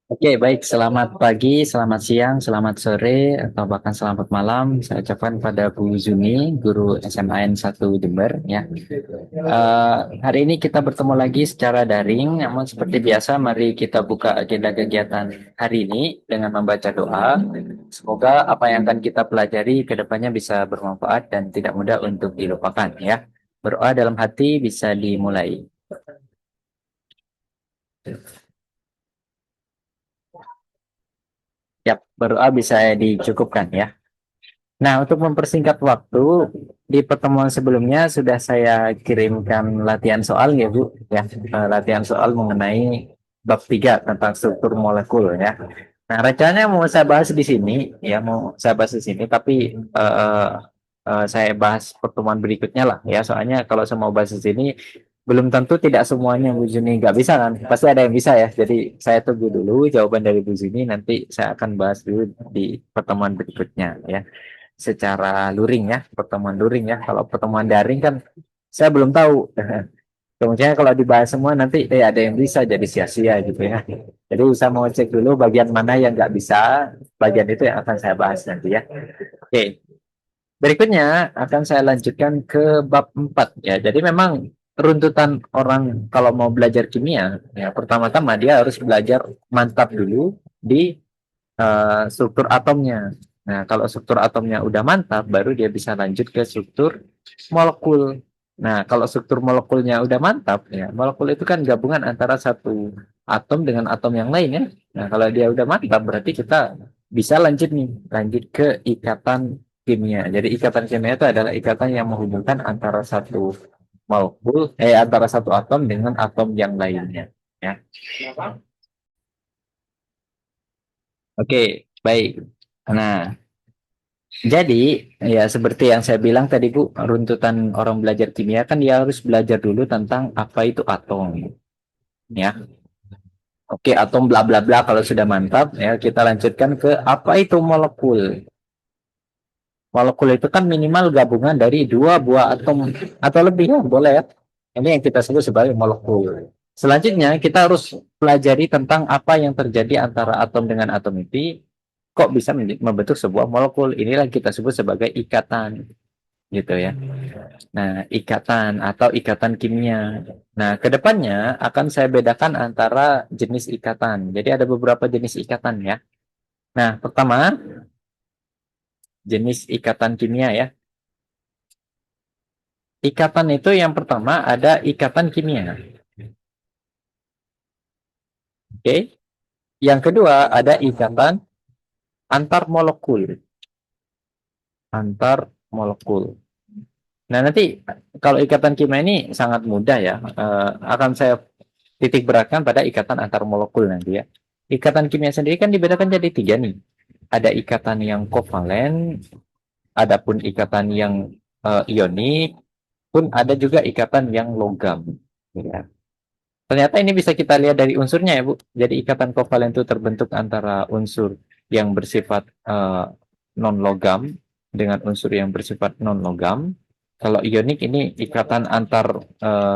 Oke, baik. Selamat pagi, selamat siang, selamat sore, atau bahkan selamat malam. Saya ucapkan pada Bu Zuni, guru SMAN 1 Jember. Ya. Hari ini kita bertemu lagi secara daring, namun seperti biasa, mari kita buka agenda kegiatan hari ini dengan membaca doa. Semoga apa yang akan kita pelajari ke depannya bisa bermanfaat dan tidak mudah untuk dilupakan. Ya. Berdoa dalam hati bisa dimulai. Ya, berdoa bisa dicukupkan ya. Nah, untuk mempersingkat waktu, di pertemuan sebelumnya sudah saya kirimkan latihan soal ya, Bu. Ya, latihan soal mengenai bab 3 tentang struktur molekul ya. Nah, rencananya mau saya bahas di sini, ya mau saya bahas di sini, tapi saya bahas pertemuan berikutnya lah ya. Soalnya kalau saya mau bahas di sini, belum tentu tidak semuanya Bu Juni nggak bisa kan. Pasti ada yang bisa ya. Jadi saya tunggu dulu jawaban dari Bu Juni, nanti saya akan bahas dulu di pertemuan berikutnya ya secara luring ya, pertemuan luring ya. Kalau pertemuan daring kan saya belum tahu. Kemudian kalau dibahas semua nanti ada yang bisa jadi sia-sia gitu ya. Jadi saya mau cek dulu bagian mana yang nggak bisa, bagian itu yang akan saya bahas nanti ya. Oke, berikutnya akan saya lanjutkan ke bab 4 ya. Jadi memang runtutan orang kalau mau belajar kimia, ya pertama-tama dia harus belajar mantap dulu di struktur atomnya. Nah, kalau struktur atomnya udah mantap, baru dia bisa lanjut ke struktur molekul. Nah, kalau struktur molekulnya udah mantap, ya molekul itu kan gabungan antara satu atom dengan atom yang lain ya. Nah, kalau dia udah mantap, berarti kita bisa lanjut nih, lanjut ke ikatan kimia. Jadi ikatan kimia itu adalah ikatan yang menghubungkan antara satu molekul, antara satu atom dengan atom yang lainnya. Ya, oke, baik. Nah, jadi, ya seperti yang saya bilang tadi Bu, runtutan orang belajar kimia kan dia harus belajar dulu tentang apa itu atom, ya. Oke, atom bla bla bla kalau sudah mantap, ya kita lanjutkan ke apa itu molekul. Molekul itu kan minimal gabungan dari dua buah atom atau lebih ya, boleh ya. Ini yang kita sebut sebagai molekul. Selanjutnya kita harus pelajari tentang apa yang terjadi antara atom dengan atom itu, kok bisa membentuk sebuah molekul. Inilah kita sebut sebagai ikatan, gitu ya. Nah, ikatan atau ikatan kimia. Nah, kedepannya akan saya bedakan antara jenis ikatan. Jadi ada beberapa jenis ikatan ya. Nah, pertama jenis ikatan kimia ya. Ikatan itu yang pertama ada ikatan kimia. Oke. Yang kedua ada ikatan antar molekul. Antar molekul. Nah, nanti kalau ikatan kimia ini sangat mudah ya. Akan saya titik beratkan pada ikatan antar molekul nanti ya. Ikatan kimia sendiri kan dibedakan jadi tiga nih. Ada ikatan yang kovalen, adapun ikatan yang ionik, pun ada juga ikatan yang logam. Ya. Ternyata ini bisa kita lihat dari unsurnya ya Bu. Jadi ikatan kovalen itu terbentuk antara unsur yang bersifat non logam dengan unsur yang bersifat non logam. Kalau ionik ini ikatan antar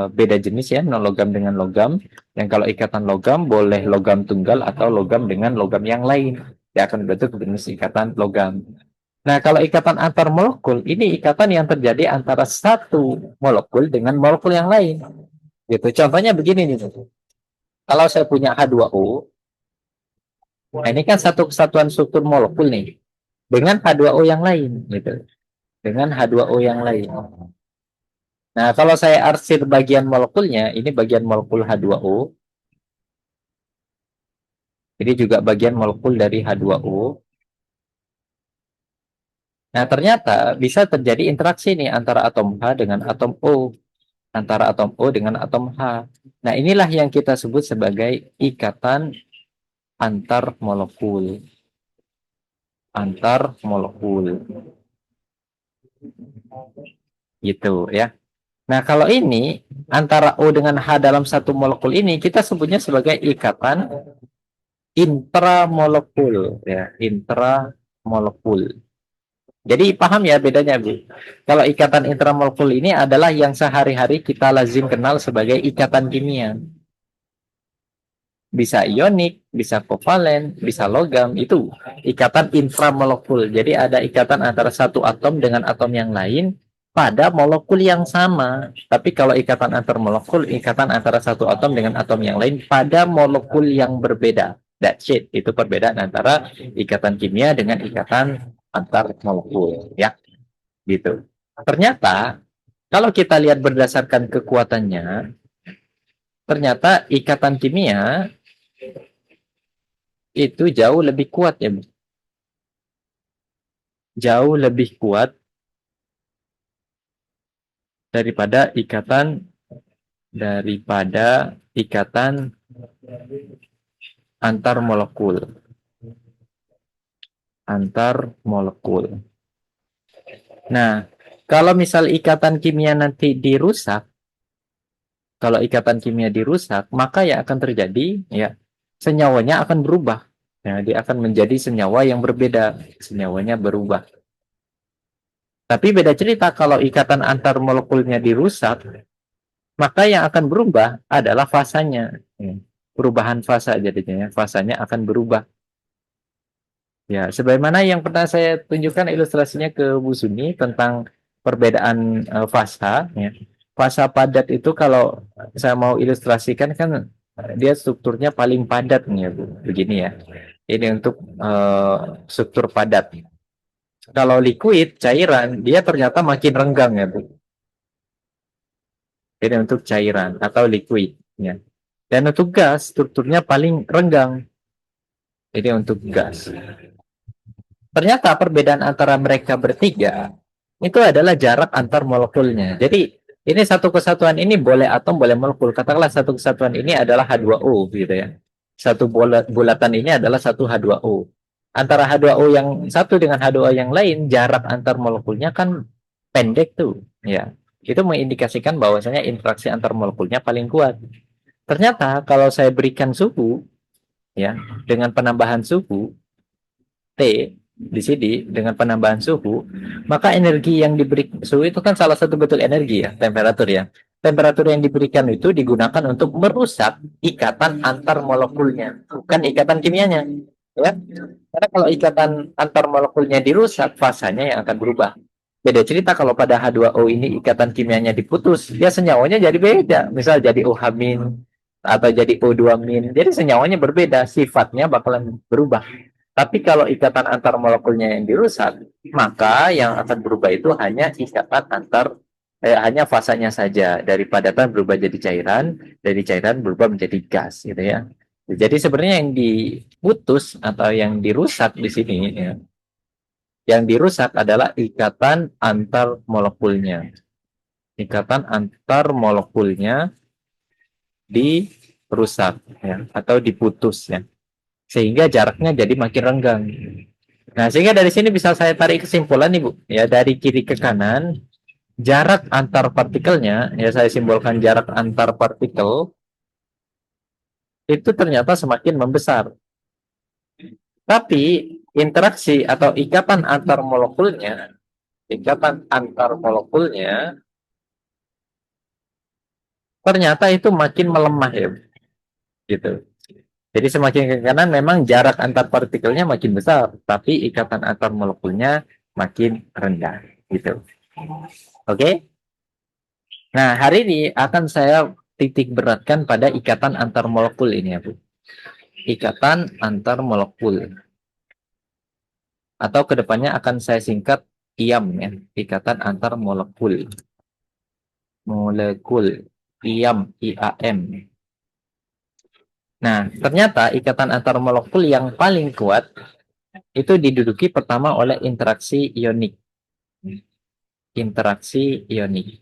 beda jenis ya, non logam dengan logam. Dan kalau ikatan logam boleh logam tunggal atau logam dengan logam yang lain. Dia akan bentuk jenis ikatan logam. Nah, kalau ikatan antar molekul, ini ikatan yang terjadi antara satu molekul dengan molekul yang lain. Gitu. Contohnya begini nih. Kalau saya punya H2O, nah ini kan satu kesatuan struktur molekul nih dengan H2O yang lain gitu. Dengan H2O yang lain. Nah, kalau saya arsir bagian molekulnya, ini bagian molekul H2O, ini juga bagian molekul dari H2O. Nah, ternyata bisa terjadi interaksi nih antara atom H dengan atom O, antara atom O dengan atom H. Nah, inilah yang kita sebut sebagai ikatan antar molekul. Antar molekul. Gitu ya. Nah, kalau ini antara O dengan H dalam satu molekul ini kita sebutnya sebagai ikatan intramolekul ya, intramolekul. Jadi paham ya bedanya, Bu. Kalau ikatan intramolekul ini adalah yang sehari-hari kita lazim kenal sebagai ikatan kimia. bisa ionik, bisa kovalen, bisa logam. Itu ikatan inframolekul. Jadi ada ikatan antara satu atom dengan atom yang lain pada molekul yang sama. Tapi kalau ikatan antar molekul, ikatan antara satu atom dengan atom yang lain pada molekul yang berbeda. That's it. Itu perbedaan antara ikatan kimia dengan ikatan antar molekul, ya, gitu. Ternyata kalau kita lihat berdasarkan kekuatannya, ternyata ikatan kimia itu jauh lebih kuat ya, Bu. Jauh lebih kuat daripada ikatan antar molekul. Antar molekul. Nah, kalau misal ikatan kimia nanti dirusak, kalau ikatan kimia dirusak, maka yang akan terjadi, ya, senyawanya akan berubah. Ya, dia akan menjadi senyawa yang berbeda, senyawanya berubah. Tapi beda cerita kalau ikatan antar molekulnya dirusak, maka yang akan berubah adalah fasanya. Ya, perubahan fasa jadinya, ya. Fasanya akan berubah. Ya, sebagaimana yang pernah saya tunjukkan ilustrasinya ke Bu Suni tentang perbedaan fasa, ya. Fasa padat itu kalau saya mau ilustrasikan kan dia strukturnya paling padat nih ya, Bu. Begini ya. Ini untuk struktur padat. Kalau liquid, cairan, dia ternyata makin renggang ya, Bu. Ini untuk cairan atau liquid, ya. Dan untuk gas, strukturnya paling renggang. Ini untuk gas. Ternyata perbedaan antara mereka bertiga itu adalah jarak antar molekulnya. Jadi ini satu kesatuan ini boleh atom, boleh molekul. Katakanlah satu kesatuan ini adalah H2O gitu ya. Satu bulatan ini adalah satu H2O. Antara H2O yang satu dengan H2O yang lain, jarak antar molekulnya kan pendek tuh, ya. Itu mengindikasikan bahwasanya interaksi antar molekulnya paling kuat. Ternyata kalau saya berikan suhu, ya, dengan penambahan suhu T di sini dengan penambahan suhu, maka energi yang diberi suhu itu kan salah satu bentuk energi ya, temperatur ya. Temperatur yang diberikan itu digunakan untuk merusak ikatan antar molekulnya, bukan ikatan kimianya. Ya. Karena kalau ikatan antar molekulnya dirusak, fasanya yang akan berubah. Beda cerita kalau pada H2O ini ikatan kimianya diputus, ya senyawanya jadi beda. Misal jadi OH- atau jadi O2-. Jadi senyawanya berbeda, sifatnya bakalan berubah. Tapi kalau ikatan antar molekulnya yang dirusak, maka yang akan berubah itu hanya ikatan antar hanya fasanya saja. Dari padatan berubah jadi cairan, dari cairan berubah menjadi gas gitu ya. Jadi sebenarnya yang diputus atau yang dirusak di sini ya, yang dirusak adalah ikatan antar molekulnya. Ikatan antar molekulnya dirusak ya, atau diputus ya. Sehingga jaraknya jadi makin renggang. Nah, sehingga dari sini bisa saya tarik kesimpulan nih, Bu. Ya, dari kiri ke kanan, jarak antar partikelnya, ya saya simbolkan jarak antar partikel, itu ternyata semakin membesar. Tapi interaksi atau ikatan antar molekulnya ternyata itu makin melemah ya, gitu. Jadi semakin ke kanan memang jarak antar partikelnya makin besar, tapi ikatan antar molekulnya makin rendah, gitu. Oke? Nah, hari ini akan saya titik beratkan pada ikatan antar molekul ini ya, Bu. Ikatan antar molekul. Atau kedepannya akan saya singkat IAM ya, ikatan antar molekul. Molekul. IAM, IAM. Nah, ternyata ikatan antar molekul yang paling kuat itu diduduki pertama oleh interaksi ionik. Interaksi ionik.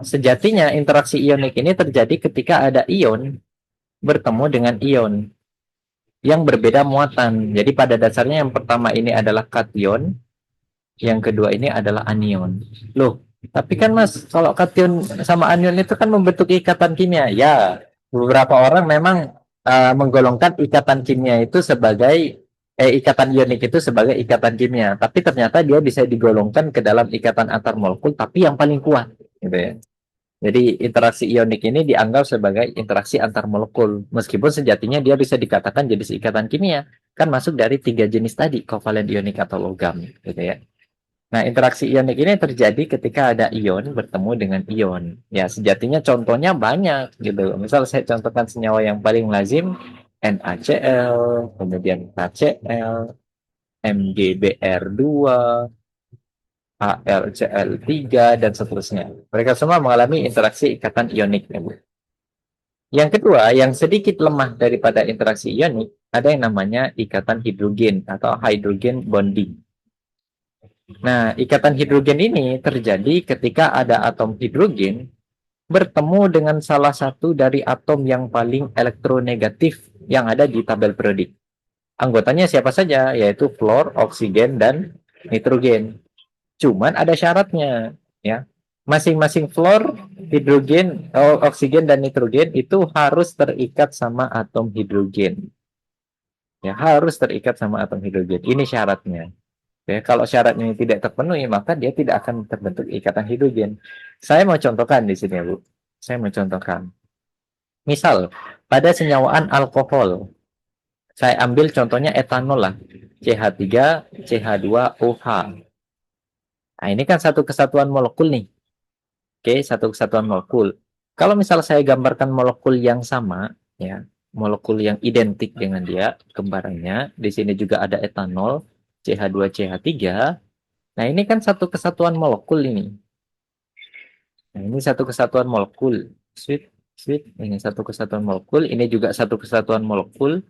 Sejatinya interaksi ionik ini terjadi ketika ada ion bertemu dengan ion yang berbeda muatan. Jadi pada dasarnya yang pertama ini adalah kation, yang kedua ini adalah anion. Loh, tapi kan Mas, kalau kation sama anion itu kan membentuk ikatan kimia. Ya, beberapa orang memang menggolongkan ikatan kimia itu sebagai ikatan ionik itu sebagai ikatan kimia, tapi ternyata dia bisa digolongkan ke dalam ikatan antar molekul tapi yang paling kuat gitu ya. Jadi interaksi ionik ini dianggap sebagai interaksi antar molekul, meskipun sejatinya dia bisa dikatakan jenis ikatan kimia, kan masuk dari tiga jenis tadi, kovalen, ionik, atau logam, gitu ya. Nah, interaksi ionik ini terjadi ketika ada ion bertemu dengan ion. Ya, sejatinya contohnya banyak, gitu. Misal saya contohkan senyawa yang paling lazim, NaCl, kemudian KCl, MgBr2, AlCl3, dan seterusnya. Mereka semua mengalami interaksi ikatan ionik, ya, Bu. Yang kedua, yang sedikit lemah daripada interaksi ionik, ada yang namanya ikatan hidrogen atau hydrogen bonding. Nah, ikatan hidrogen ini terjadi ketika ada atom hidrogen bertemu dengan salah satu dari atom yang paling elektronegatif yang ada di tabel periodik. Anggotanya siapa saja, yaitu fluor, oksigen, dan nitrogen. Cuman ada syaratnya, ya. Masing-masing fluor, hidrogen, oksigen, dan nitrogen itu harus terikat sama atom hidrogen. Ya, harus terikat sama atom hidrogen. Ini syaratnya. Ya, kalau syarat ini tidak terpenuhi, maka dia tidak akan terbentuk ikatan hidrogen. Saya mau contohkan di sini, Bu. Saya mau contohkan. Misal, pada senyawaan alkohol, saya ambil contohnya etanol lah. CH3, CH2, OH. Nah, ini kan satu kesatuan molekul nih. Oke, satu kesatuan molekul. Kalau misal saya gambarkan molekul yang sama, ya, molekul yang identik dengan dia, kembarannya, di sini juga ada etanol, CH2, CH3. Nah, ini kan satu kesatuan molekul ini. Nah, ini satu kesatuan molekul. Sweet, sweet. Ini satu kesatuan molekul. Ini juga satu kesatuan molekul.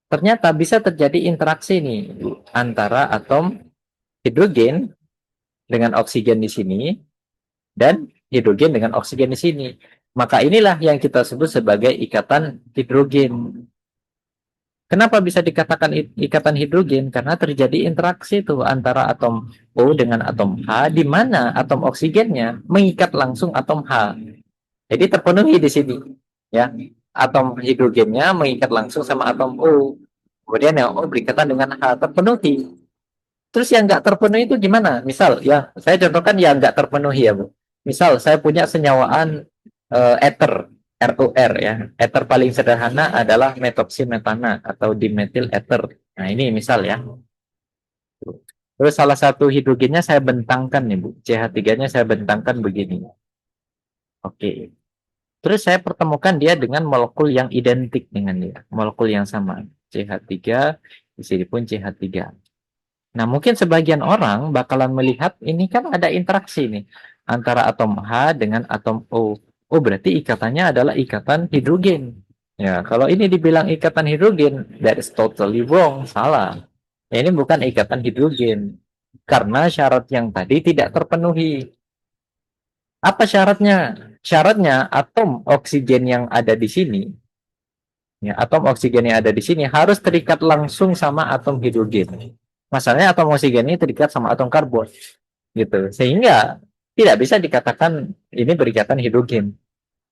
Ternyata bisa terjadi interaksi nih antara atom hidrogen dengan oksigen di sini dan hidrogen dengan oksigen di sini. Maka inilah yang kita sebut sebagai ikatan hidrogen. Kenapa bisa dikatakan ikatan hidrogen? Karena terjadi interaksi tuh antara atom O dengan atom H, di mana atom oksigennya mengikat langsung atom H. Jadi terpenuhi di sini, ya. Atom hidrogennya mengikat langsung sama atom O. Kemudian yang O berikatan dengan H, terpenuhi. Terus yang nggak terpenuhi itu gimana? Misal, ya, saya contohkan yang nggak terpenuhi ya, Bu. Misal, saya punya senyawaan ether, ROR ya. Ether paling sederhana adalah metoksimetana atau dimetil ether. Nah, ini misal ya. Terus salah satu hidrogennya saya bentangkan nih, Bu. CH3-nya saya bentangkan begini. Oke. Terus saya pertemukan dia dengan molekul yang identik dengan dia. Molekul yang sama. CH3, di sini pun CH3. Nah, mungkin sebagian orang bakalan melihat ini kan ada interaksi nih antara atom H dengan atom O. Oh, berarti ikatannya adalah ikatan hidrogen. Ya, kalau ini dibilang ikatan hidrogen, that is totally wrong, salah. Ya, ini bukan ikatan hidrogen karena syarat yang tadi tidak terpenuhi. Apa syaratnya? Syaratnya atom oksigen yang ada di sini, ya, atom oksigen yang ada di sini harus terikat langsung sama atom hidrogen. Masalahnya atom oksigen ini terikat sama atom karbon, gitu. Sehingga tidak bisa dikatakan ini berikatan hidrogen.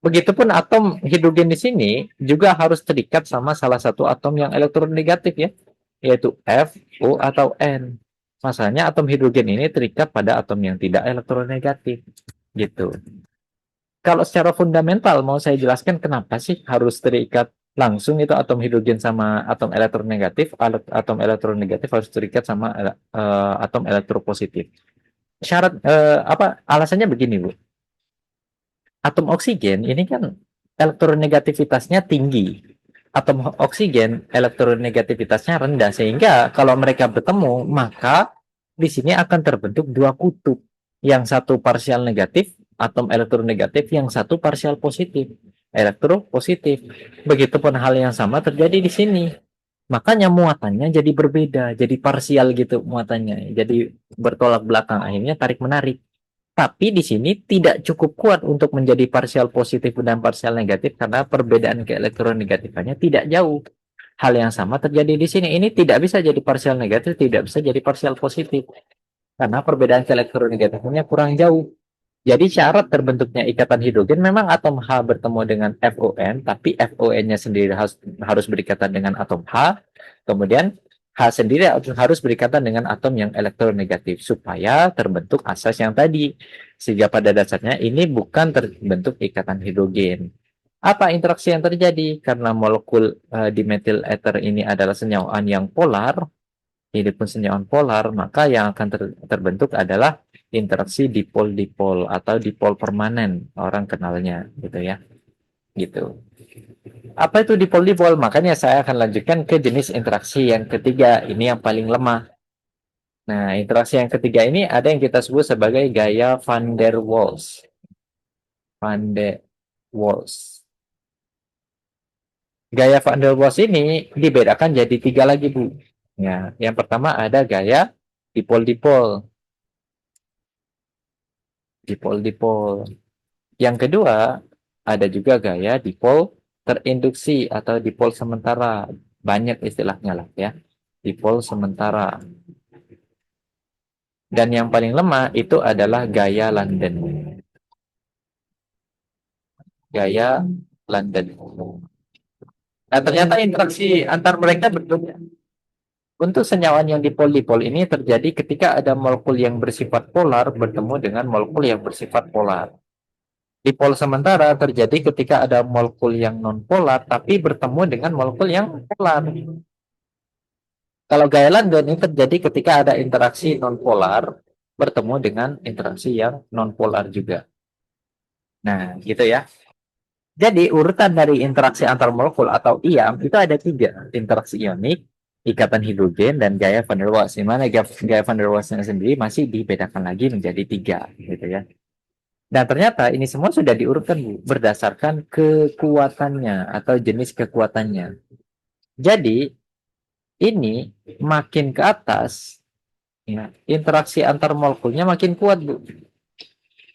Begitupun atom hidrogen di sini juga harus terikat sama salah satu atom yang elektronegatif ya, yaitu F, O, atau N. Masalahnya atom hidrogen ini terikat pada atom yang tidak elektronegatif, gitu. Kalau secara fundamental mau saya jelaskan kenapa sih harus terikat langsung itu atom hidrogen sama atom elektronegatif, atom elektronegatif harus terikat sama atom elektropositif. Syarat apa alasannya begini, Bu. Atom oksigen ini kan elektronegativitasnya tinggi. Atom oksigen elektronegativitasnya rendah sehingga kalau mereka bertemu maka di sini akan terbentuk dua kutub. Yang satu parsial negatif, atom elektronegatif, yang satu parsial positif, elektropositif. Begitupun hal yang sama terjadi di sini. Makanya muatannya jadi berbeda, jadi parsial gitu muatannya. Jadi bertolak belakang, akhirnya tarik menarik. Tapi di sini tidak cukup kuat untuk menjadi parsial positif dan parsial negatif karena perbedaan keelektronegatifan tidak jauh. Hal yang sama terjadi di sini. Ini tidak bisa jadi parsial negatif, tidak bisa jadi parsial positif karena perbedaan keelektronegatifnya kurang jauh. Jadi syarat terbentuknya ikatan hidrogen memang atom H bertemu dengan FON, tapi FON-nya sendiri harus berikatan dengan atom H. Kemudian H sendiri harus berikatan dengan atom yang elektronegatif supaya terbentuk asas yang tadi. Sehingga pada dasarnya ini bukan terbentuk ikatan hidrogen. Apa interaksi yang terjadi? Karena molekul dimetil ether ini adalah senyawaan yang polar, ini pun senyawaan polar, maka yang akan terbentuk adalah interaksi dipol-dipol atau dipol permanen, orang kenalnya gitu ya. Gitu. Apa itu dipol-dipol? Makanya saya akan lanjutkan ke jenis interaksi yang ketiga. Ini yang paling lemah. Nah, interaksi yang ketiga ini ada yang kita sebut sebagai gaya van der Waals. Van der Waals. Gaya van der Waals ini dibedakan jadi tiga lagi, Bu. Ya, yang pertama ada gaya dipol-dipol. Dipol-dipol. Yang kedua, ada juga gaya dipol terinduksi atau dipol sementara. Banyak istilahnya lah ya. Dipol sementara. Dan yang paling lemah itu adalah gaya London. Gaya London. Nah, ternyata interaksi antar mereka berbeda. Untuk senyawaan yang dipol-dipol ini terjadi ketika ada molekul yang bersifat polar bertemu dengan molekul yang bersifat polar. Dipol sementara terjadi ketika ada molekul yang non-polar tapi bertemu dengan molekul yang polar. Kalau gaya London ini terjadi ketika ada interaksi non-polar bertemu dengan interaksi yang non-polar juga. Nah, gitu ya. Jadi urutan dari interaksi antar molekul atau IAM itu ada tiga, interaksi ionik, ikatan hidrogen, dan gaya van der Waals. Di mana gaya van der Waals sendiri masih dibedakan lagi menjadi tiga, gitu ya. Dan ternyata ini semua sudah diurutkan, Bu, berdasarkan kekuatannya atau jenis kekuatannya. Jadi ini makin ke atas, ya, interaksi antar molekulnya makin kuat, Bu.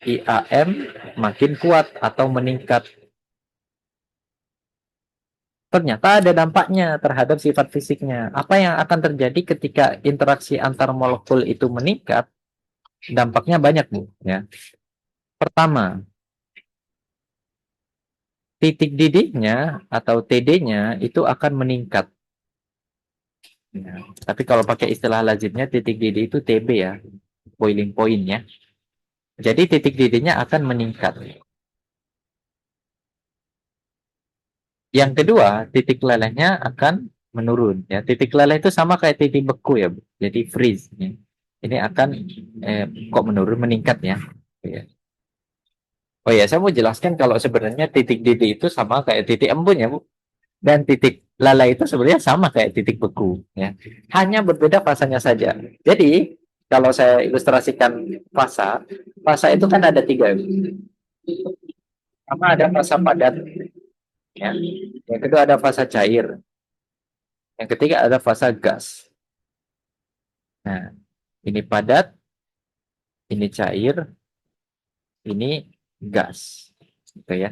IAM makin kuat atau meningkat. Ternyata ada dampaknya terhadap sifat fisiknya. Apa yang akan terjadi ketika interaksi antar molekul itu meningkat? Dampaknya banyak, Bu. Ya. Pertama, titik didihnya atau TD-nya itu akan meningkat. Ya. Tapi kalau pakai istilah lazimnya, titik didih itu TB ya, boiling point ya. Jadi titik didihnya akan meningkat. Yang kedua, titik lelehnya akan menurun. Ya, titik leleh itu sama kayak titik beku ya, Bu. Jadi freeze. Ya. Ini akan kok menurun meningkat ya. Ya. Oh ya, saya mau jelaskan kalau sebenarnya titik didih itu sama kayak titik embun ya, Bu. Dan titik lala itu sebenarnya sama kayak titik beku, ya. Hanya berbeda fasanya saja. Jadi, kalau saya ilustrasikan fasa itu kan ada tiga. Pertama ada fasa padat, ya. Yang kedua ada fasa cair. Yang ketiga ada fasa gas. Nah, ini padat, ini cair, ini gas. Gitu ya.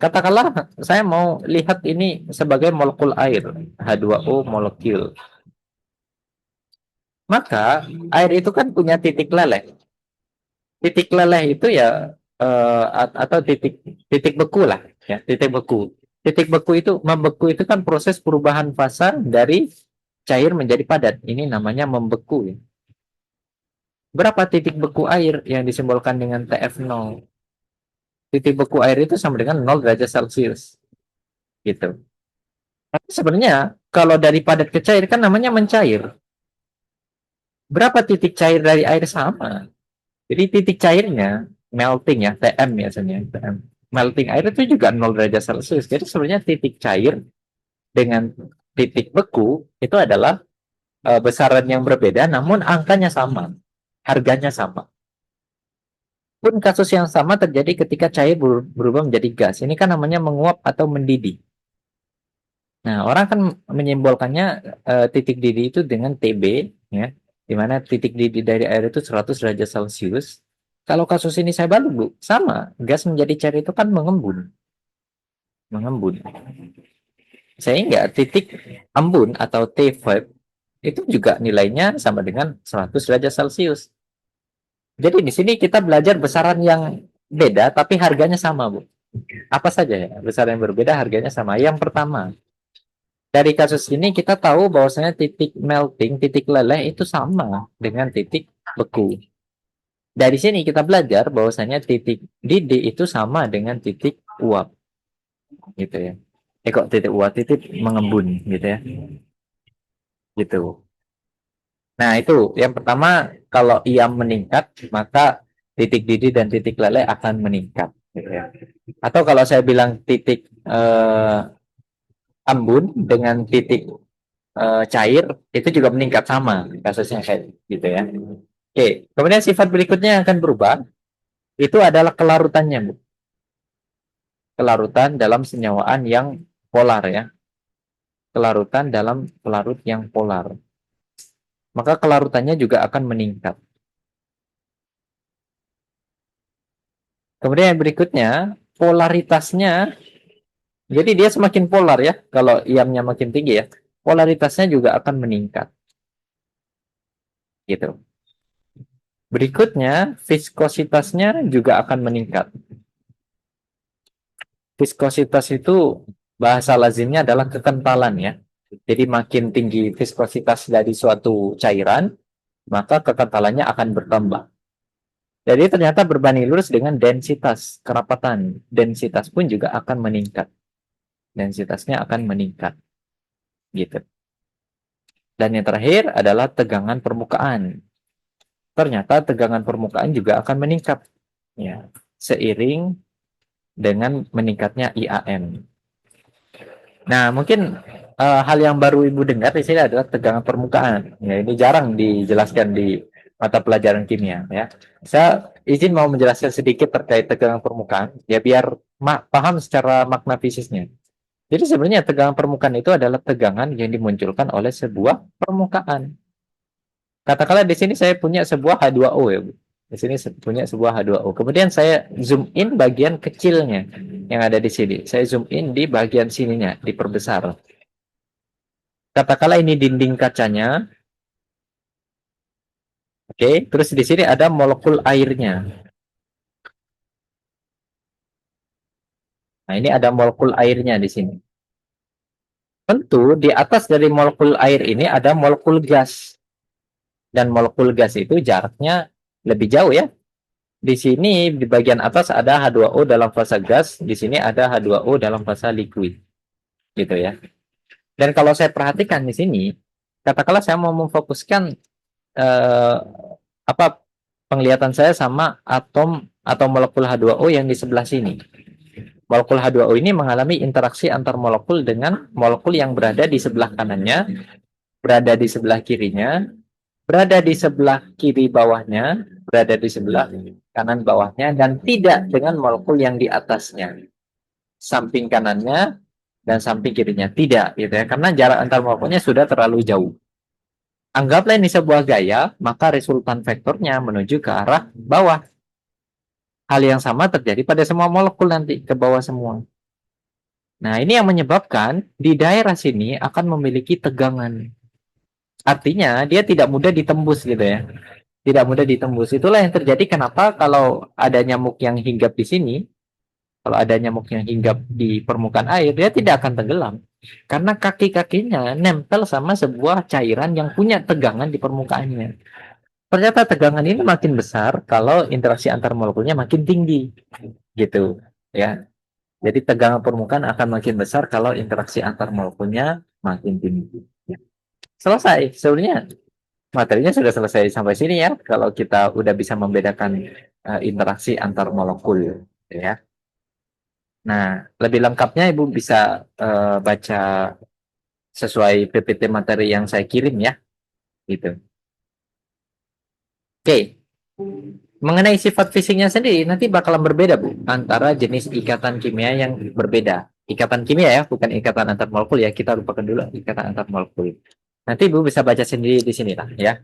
Katakanlah saya mau lihat ini sebagai molekul air, H2O molekul. Maka air itu kan punya titik leleh. Titik leleh itu ya atau titik titik beku lah ya, titik beku. Titik beku itu membeku itu kan proses perubahan fasa dari cair menjadi padat. Ini namanya membeku ya. Berapa titik beku air yang disimbolkan dengan TF0? Titik beku air itu sama dengan 0 derajat Celcius gitu. Tapi sebenarnya kalau dari padat ke cair kan namanya mencair. Berapa titik cair dari air sama? Jadi titik cairnya melting ya, TM biasanya, TM. Melting air itu juga 0 derajat Celcius. Jadi sebenarnya titik cair dengan titik beku itu adalah besaran yang berbeda namun angkanya sama, harganya sama. Pun kasus yang sama terjadi ketika cair berubah menjadi gas. Ini kan namanya menguap atau mendidih. Nah, orang kan menyimbolkannya titik didih itu dengan TB, ya, di mana titik didih dari air itu 100 derajat Celcius. Kalau kasus ini saya balik, Bu, sama. Gas menjadi cair itu kan mengembun. Mengembun. Sehingga titik embun atau T5 itu juga nilainya sama dengan 100 derajat Celcius. Jadi di sini kita belajar besaran yang beda, tapi harganya sama, Bu. Apa saja ya? Besaran yang berbeda, harganya sama. Yang pertama, Dari kasus ini kita tahu bahwasanya titik melting, titik leleh itu sama dengan titik beku. Dari sini kita belajar bahwasanya titik didih itu sama dengan titik uap, gitu ya. Kok titik uap, titik mengembun, gitu ya. Gitu. Nah, itu yang pertama, kalau ia meningkat, maka titik didih dan titik leleh akan meningkat, gitu ya. Atau kalau saya bilang titik ambun dengan titik cair, itu juga meningkat sama kasusnya kayak gitu ya. Oke, kemudian sifat berikutnya yang akan berubah itu adalah kelarutannya, Bu. Kelarutan dalam senyawaan yang polar ya. Kelarutan dalam pelarut yang polar. Maka kelarutannya juga akan meningkat. Kemudian yang berikutnya, polaritasnya, jadi dia semakin polar ya, kalau iamnya makin tinggi ya, polaritasnya juga akan meningkat. Gitu. Berikutnya, viskositasnya juga akan meningkat. Viskositas itu bahasa lazimnya adalah kekentalan ya. Jadi makin tinggi viskositas dari suatu cairan, maka kekentalannya akan bertambah. Jadi ternyata berbanding lurus dengan densitas, kerapatan. Densitas pun juga akan meningkat. Densitasnya akan meningkat. Gitu. Dan yang terakhir adalah tegangan permukaan. Ternyata tegangan permukaan juga akan meningkat. Ya, seiring dengan meningkatnya IAM. Nah, mungkin hal yang baru Ibu dengar di sini adalah tegangan permukaan. Ya, ini jarang dijelaskan di mata pelajaran kimia ya. Saya izin mau menjelaskan sedikit terkait tegangan permukaan ya biar paham secara makna fisiknya. Jadi sebenarnya tegangan permukaan itu adalah tegangan yang dimunculkan oleh sebuah permukaan. Katakanlah di sini saya punya sebuah H2O ya, Bu. Di sini punya sebuah H2O. Kemudian saya zoom in bagian kecilnya yang ada di sini. Saya zoom in di bagian sininya, diperbesar. Katakanlah ini dinding kacanya. Oke, terus di sini ada molekul airnya. Nah, ini ada molekul airnya di sini. Tentu di atas dari molekul air ini ada molekul gas. Dan molekul gas itu jaraknya lebih jauh ya. Di sini di bagian atas ada H2O dalam fase gas, di sini ada H2O dalam fase liquid. Gitu ya. Dan kalau saya perhatikan di sini, katakanlah saya mau memfokuskan eh, apa penglihatan saya sama atom atau molekul H2O yang di sebelah sini. Molekul H2O ini mengalami interaksi antar molekul dengan molekul yang berada di sebelah kanannya, berada di sebelah kirinya, berada di sebelah kiri bawahnya, berada di sebelah kanan bawahnya, dan tidak dengan molekul yang di atasnya, samping kanannya dan samping kirinya. Tidak, gitu ya, karena jarak antar molekulnya sudah terlalu jauh. Anggaplah ini sebuah gaya, maka resultan vektornya menuju ke arah bawah. Hal yang sama terjadi pada semua molekul nanti, ke bawah semua. Nah, ini yang menyebabkan di daerah sini akan memiliki tegangan. Artinya, dia tidak mudah ditembus gitu ya. Tidak mudah ditembus. Itulah yang terjadi kenapa kalau ada nyamuk yang hinggap di sini, kalau ada nyamuk yang hinggap di permukaan air, dia tidak akan tenggelam. Karena kaki-kakinya nempel sama sebuah cairan yang punya tegangan di permukaannya. Ternyata tegangan ini makin besar kalau interaksi antar molekulnya makin tinggi. Gitu. Ya. Jadi tegangan permukaan akan makin besar kalau interaksi antar molekulnya makin tinggi. Ya. Selesai. Sebenarnya materinya sudah selesai sampai sini ya. Kalau kita udah bisa membedakan interaksi antar molekul, ya. Nah, lebih lengkapnya Ibu bisa baca sesuai PPT materi yang saya kirim ya, gitu. Oke, mengenai sifat fisiknya sendiri nanti bakalan berbeda Bu antara jenis ikatan kimia yang berbeda. Ikatan kimia ya, bukan ikatan antar molekul ya. Kita lupakan dulu ikatan antar molekul. Nanti Ibu bisa baca sendiri di sini lah ya.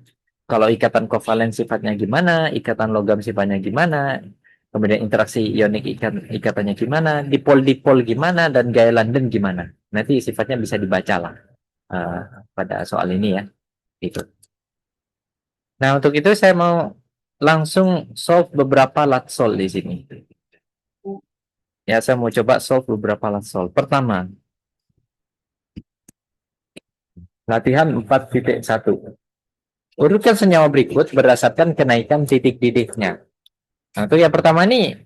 Kalau ikatan kovalen sifatnya gimana, ikatan logam sifatnya gimana, kemudian interaksi ionik ikatannya gimana, dipol gimana, dan gaya London gimana. Nanti sifatnya bisa dibaca lah uh, pada soal ini ya. Itu. Nah, untuk itu saya mau langsung solve beberapa latsol di sini. Ya, saya mau coba solve beberapa latsol. Pertama, Latihan 4.1. Urutkan senyawa berikut berdasarkan kenaikan titik didihnya. Nah, itu yang pertama nih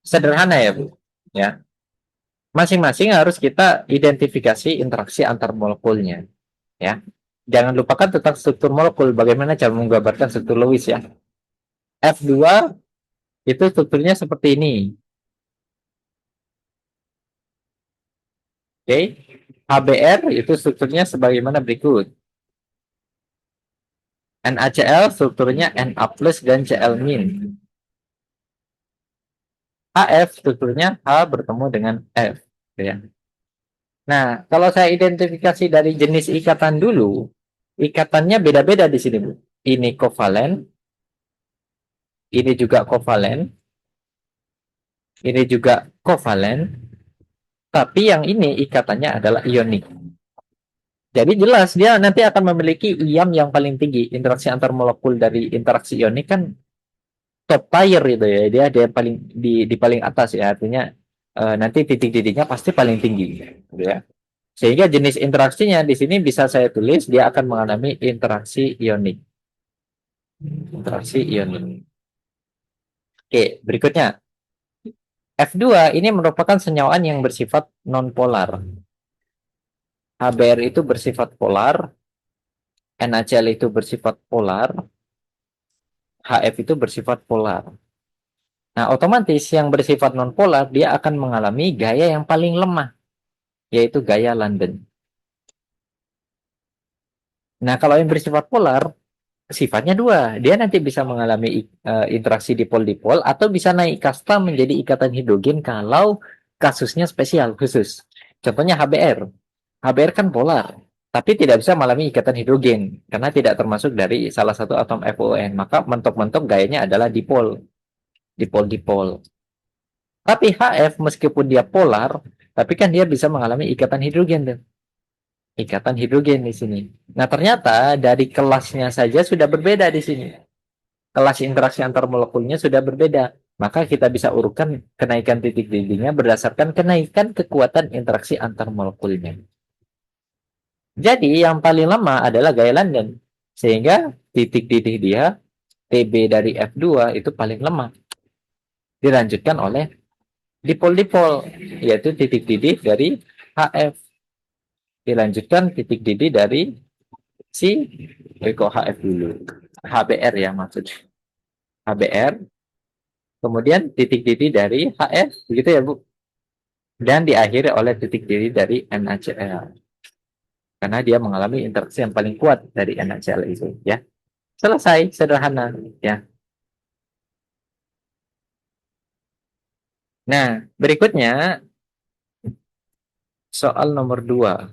sederhana ya, Bu. Ya. Masing-masing harus kita identifikasi interaksi antar molekulnya, ya. Jangan lupakan tentang struktur molekul, bagaimana cara menggambarkan struktur Lewis ya. F2 itu strukturnya seperti ini. Oke. HBr itu strukturnya sebagaimana berikut. NaCl strukturnya Na plus dan Cl min. HF strukturnya H bertemu dengan F. Ya. Nah, kalau saya identifikasi dari jenis ikatan dulu, ikatannya beda-beda di sini, Bu. Ini kovalen, ini juga kovalen, ini juga kovalen, tapi yang ini ikatannya adalah ionik. Jadi jelas dia nanti akan memiliki ion yang paling tinggi. Interaksi antar molekul dari interaksi ionik kan top tier itu ya. Dia paling di paling atas ya. Artinya nanti titik didihnya pasti paling tinggi gitu ya. Sehingga jenis interaksinya di sini bisa saya tulis dia akan mengalami interaksi ionik. Interaksi ionik. Oke, berikutnya. F2 ini merupakan senyawaan yang bersifat nonpolar. HBr itu bersifat polar, NaCl itu bersifat polar, HF itu bersifat polar. Nah, otomatis yang bersifat nonpolar dia akan mengalami gaya yang paling lemah, yaitu gaya London. Nah, kalau yang bersifat polar, sifatnya dua. Dia nanti bisa mengalami interaksi dipol-dipol atau bisa naik kasta menjadi ikatan hidrogen kalau kasusnya spesial khusus. Contohnya HBr. HBr kan polar, tapi tidak bisa mengalami ikatan hidrogen karena tidak termasuk dari salah satu atom FON. Maka mentok-mentok gayanya adalah dipol, dipol-dipol. Tapi HF meskipun dia polar, tapi kan dia bisa mengalami ikatan hidrogen tuh. Ikatan hidrogen di sini. Nah, ternyata dari kelasnya saja sudah berbeda di sini. Kelas interaksi antar molekulnya sudah berbeda. Maka kita bisa urutkan kenaikan titik didihnya berdasarkan kenaikan kekuatan interaksi antar molekulnya. Jadi yang paling lama adalah gaya London. Sehingga titik didih dia, TB dari F2 itu paling lemah. Dilanjutkan oleh dipol-dipol, yaitu titik didih dari HF. Dilanjutkan titik didih dari si kok HF dulu. HBr ya maksudnya. HBr, kemudian titik didih dari HF, begitu ya Bu. Dan diakhiri oleh titik didih dari NaCl. Karena dia mengalami interaksi yang paling kuat dari NaCl itu ya. Selesai, sederhana ya. Nah, berikutnya soal nomor 2.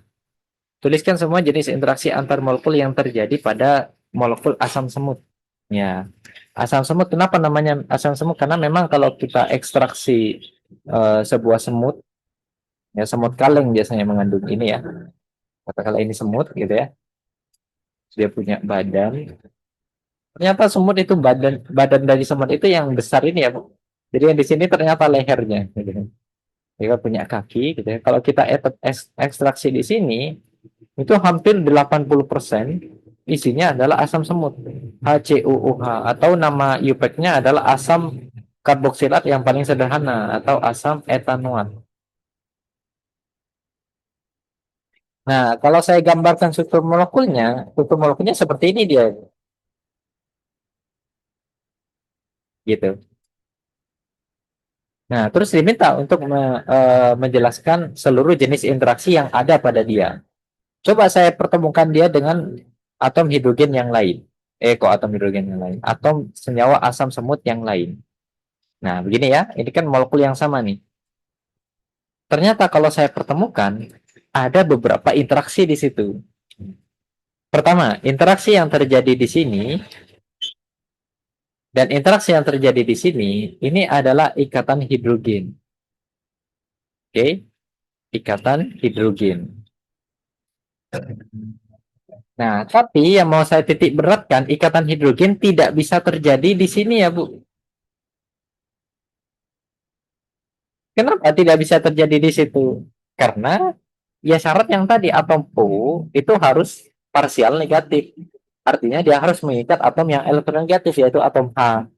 Tuliskan semua jenis interaksi antar molekul yang terjadi pada molekul asam semut. Ya, asam semut kenapa namanya asam semut? Karena memang kalau kita ekstraksi sebuah semut, ya semut kaleng biasanya mengandung ini ya. Katakanlah ini semut gitu ya. Dia punya badan. Ternyata semut itu badan badan dari semut itu yang besar ini ya, Bu. Jadi yang di sini ternyata lehernya gitu kan. Dia punya kaki gitu ya. Kalau kita ekstraksi di sini itu hampir 80% isinya adalah asam semut HCOOH atau nama UPEC-nya adalah asam karboksilat yang paling sederhana atau asam etanoat. Nah, kalau saya gambarkan struktur molekulnya seperti ini dia gitu. Nah, terus diminta untuk menjelaskan seluruh jenis interaksi yang ada pada dia. Coba saya pertemukan dia dengan atom hidrogen yang lain. Kok atom hidrogen yang lain? Atom senyawa asam semut yang lain. Nah, begini ya. Ini kan molekul yang sama nih. Ternyata kalau saya pertemukan, ada beberapa interaksi di situ. Pertama, interaksi yang terjadi di sini dan interaksi yang terjadi di sini, ini adalah ikatan hidrogen. Oke, ikatan hidrogen. Nah, tapi yang mau saya titik beratkan, ikatan hidrogen tidak bisa terjadi di sini ya, Bu. Kenapa tidak bisa terjadi di situ? Karena ya syarat yang tadi atom O itu harus parsial negatif. Artinya dia harus mengikat atom yang elektronegatif, yaitu atom H.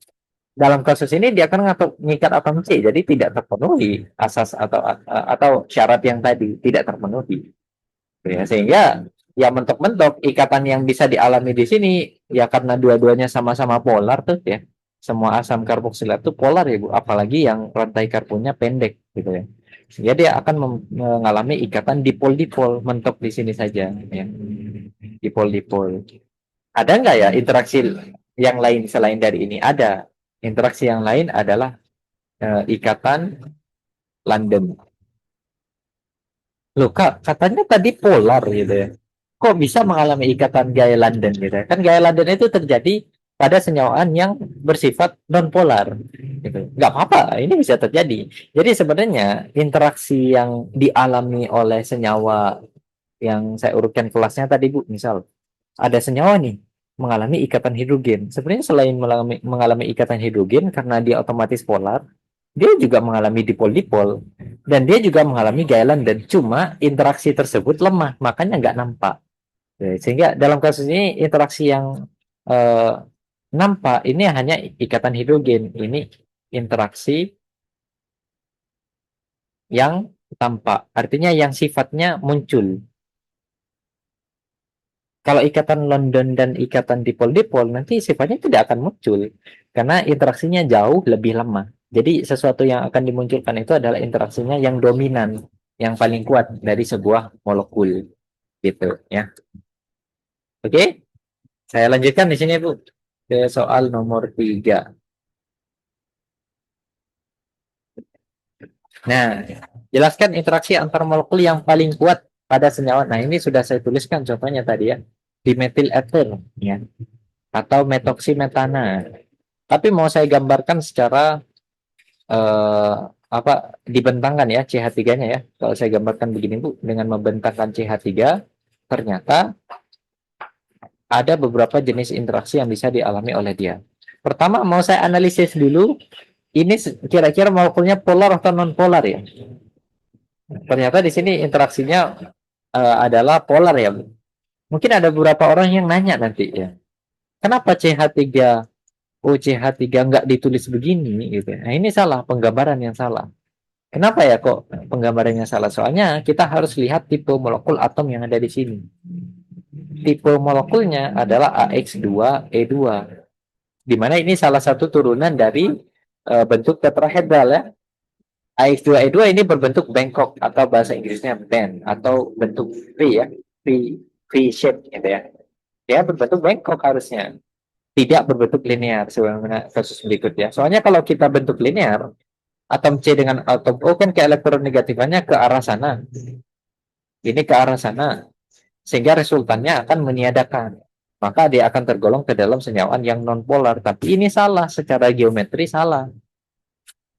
Dalam kasus ini dia akan mengikat atom C, jadi tidak terpenuhi asas atau syarat yang tadi tidak terpenuhi. Ya, sehingga ya mentok-mentok ikatan yang bisa dialami di sini ya karena dua-duanya sama-sama polar tuh ya. Semua asam karboksilat itu polar ya Bu, apalagi yang rantai karbonnya pendek gitu ya. Sehingga dia akan mengalami ikatan dipol-dipol, mentok di sini saja ya. Dipol-dipol. Ada nggak ya interaksi yang lain selain dari ini? Ada. Interaksi yang lain adalah ikatan London. Loh Kak, katanya tadi polar gitu ya. Kok bisa mengalami ikatan gaya London gitu ya? Kan gaya London itu terjadi pada senyawaan yang bersifat non-polar gitu. Nggak apa-apa, ini bisa terjadi. Jadi sebenarnya interaksi yang dialami oleh senyawa yang saya urutkan kelasnya tadi Bu, misal ada senyawa nih mengalami ikatan hidrogen. Sebenarnya selain mengalami ikatan hidrogen karena dia otomatis polar, dia juga mengalami dipol-dipol dan dia juga mengalami gaya London. Cuma interaksi tersebut lemah, makanya nggak nampak. Sehingga dalam kasus ini interaksi yang eh, nampak ini hanya ikatan hidrogen. Ini interaksi yang tampak, artinya yang sifatnya muncul. Kalau ikatan London dan ikatan dipol-dipol nanti sifatnya tidak akan muncul karena interaksinya jauh lebih lemah. Jadi sesuatu yang akan dimunculkan itu adalah interaksinya yang dominan, yang paling kuat dari sebuah molekul gitu ya. Oke, saya lanjutkan di sini Bu ke soal nomor 3. Nah, jelaskan interaksi antar molekul yang paling kuat pada senyawa. Nah, ini sudah saya tuliskan contohnya tadi ya. Dimetil ether ya atau metoksimetana. Tapi mau saya gambarkan secara apa dibentangkan ya CH3-nya ya. Kalau saya gambarkan begini Bu, dengan membentangkan CH3 ternyata ada beberapa jenis interaksi yang bisa dialami oleh dia. Pertama mau saya analisis dulu ini kira-kira molekulnya polar atau non polar ya. Ternyata di sini interaksinya adalah polar ya. Mungkin ada beberapa orang yang nanya nanti ya. Kenapa CH3 OCH3 nggak ditulis begini gitu. Nah, ini salah, penggambaran yang salah. Kenapa ya kok penggambarannya salah? Soalnya kita harus lihat tipe molekul atom yang ada di sini. Tipe molekulnya adalah AX2E2. Di mana ini salah satu turunan dari bentuk tetrahedral ya. AX2E2 ini berbentuk bengkok atau bahasa Inggrisnya bend atau bentuk V ya. V shape gitu ya. Dia berbentuk bengkok harusnya. Tidak berbentuk linear sebagaimana kasus berikutnya. Soalnya kalau kita bentuk linear, atom C dengan atom O kan ke elektronegatifannya ke arah sana. Ini ke arah sana. Sehingga resultannya akan meniadakan. Maka dia akan tergolong ke dalam senyawaan yang non-polar. Tapi ini salah, secara geometri salah.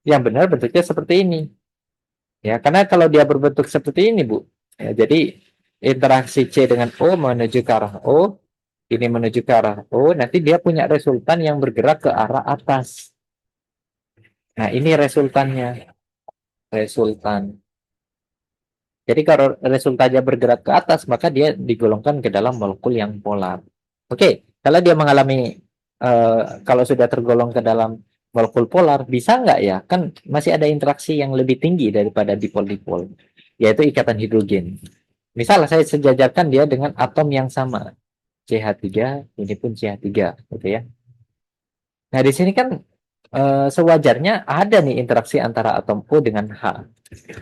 Yang benar bentuknya seperti ini. Ya, karena kalau dia berbentuk seperti ini, Bu. Ya, jadi interaksi C dengan O menuju ke arah O, ini menuju ke arah O, nanti dia punya resultan yang bergerak ke arah atas. Nah, ini resultannya. Resultan. Jadi kalau resultannya bergerak ke atas, maka dia digolongkan ke dalam molekul yang polar. Oke, kalau dia mengalami, kalau sudah tergolong ke dalam molekul polar, bisa nggak ya? Kan masih ada interaksi yang lebih tinggi daripada dipol-dipol, yaitu ikatan hidrogen. Misal saya sejajarkan dia dengan atom yang sama, CH3, ini pun CH3, gitu ya. Nah, di sini kan sewajarnya ada nih interaksi antara atom O dengan H.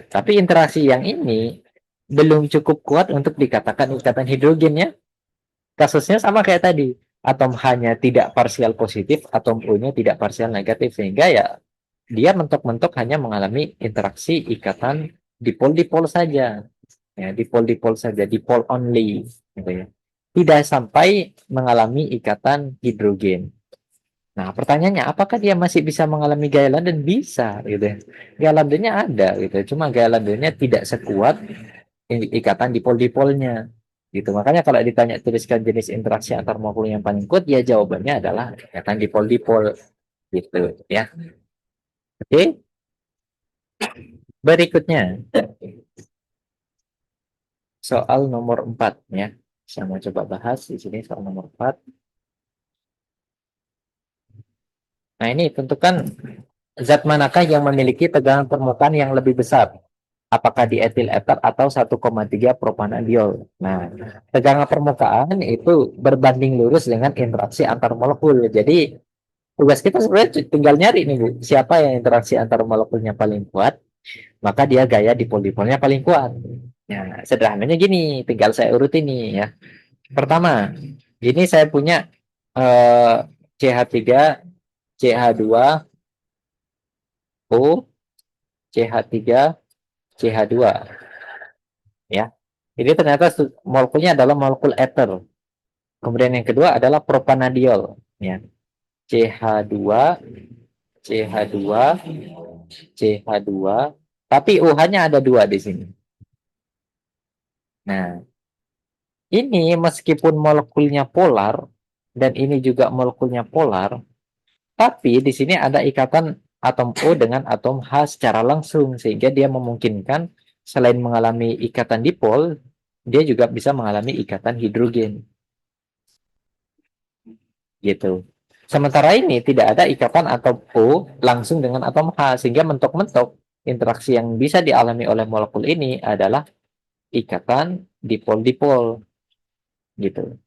Tapi interaksi yang ini belum cukup kuat untuk dikatakan ikatan hidrogen ya. Kasusnya sama kayak tadi. Atom H-nya tidak parsial positif, atom O-nya tidak parsial negatif. Sehingga ya dia mentok-mentok hanya mengalami interaksi ikatan dipol-dipol saja. Ya, dipol-dipol saja, dipol only. Gitu ya. Tidak sampai mengalami ikatan hidrogen. Nah, pertanyaannya, apakah dia masih bisa mengalami gaya London? Bisa, gitu ya. Gaya Londonnya ada, gitu. Cuma gaya Londonnya tidak sekuat ikatan dipol-dipolnya. Gitu. Makanya kalau ditanya tuliskan jenis interaksi antar molekul yang paling kuat, ya jawabannya adalah ikatan dipol-dipol. Gitu, ya. Oke, berikutnya. Soal nomor 4, ya. Saya mau coba bahas di sini soal nomor 4. Nah, ini tentukan zat manakah yang memiliki tegangan permukaan yang lebih besar? Apakah di etil ether atau 1,3 propanadiol? Nah, tegangan permukaan itu berbanding lurus dengan interaksi antar molekul. Jadi, tugas kita sebenarnya tinggal nyari nih, Bu, siapa yang interaksi antar molekulnya paling kuat, maka dia gaya dipol-dipolnya paling kuat. Ya, sederhananya gini, tinggal saya urut ini ya. Pertama, ini saya punya CH3, CH2O, CH3, CH2 ya. Ini ternyata molekulnya adalah molekul ether. Kemudian yang kedua adalah propanadiol ya. CH2, CH2, CH2, tapi OH-nya ada dua di sini. Nah, ini meskipun molekulnya polar dan ini juga molekulnya polar, tapi di sini ada ikatan atom O dengan atom H secara langsung sehingga dia memungkinkan selain mengalami ikatan dipol, dia juga bisa mengalami ikatan hidrogen gitu. Sementara ini tidak ada ikatan atom O langsung dengan atom H sehingga mentok-mentok interaksi yang bisa dialami oleh molekul ini adalah ikatan dipol-dipol gitu.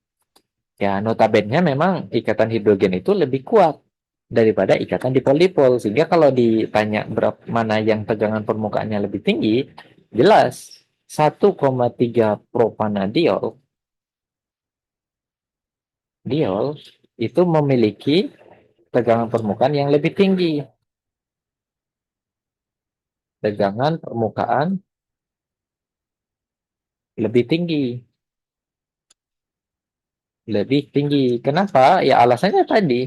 Ya, notabene memang ikatan hidrogen itu lebih kuat daripada ikatan dipol-dipol. Sehingga kalau ditanya berapa mana yang tegangan permukaannya lebih tinggi, jelas 1,3 propanadiol diol itu memiliki tegangan permukaan yang lebih tinggi. Tegangan permukaan lebih tinggi. Lebih tinggi. Kenapa? Ya alasannya tadi.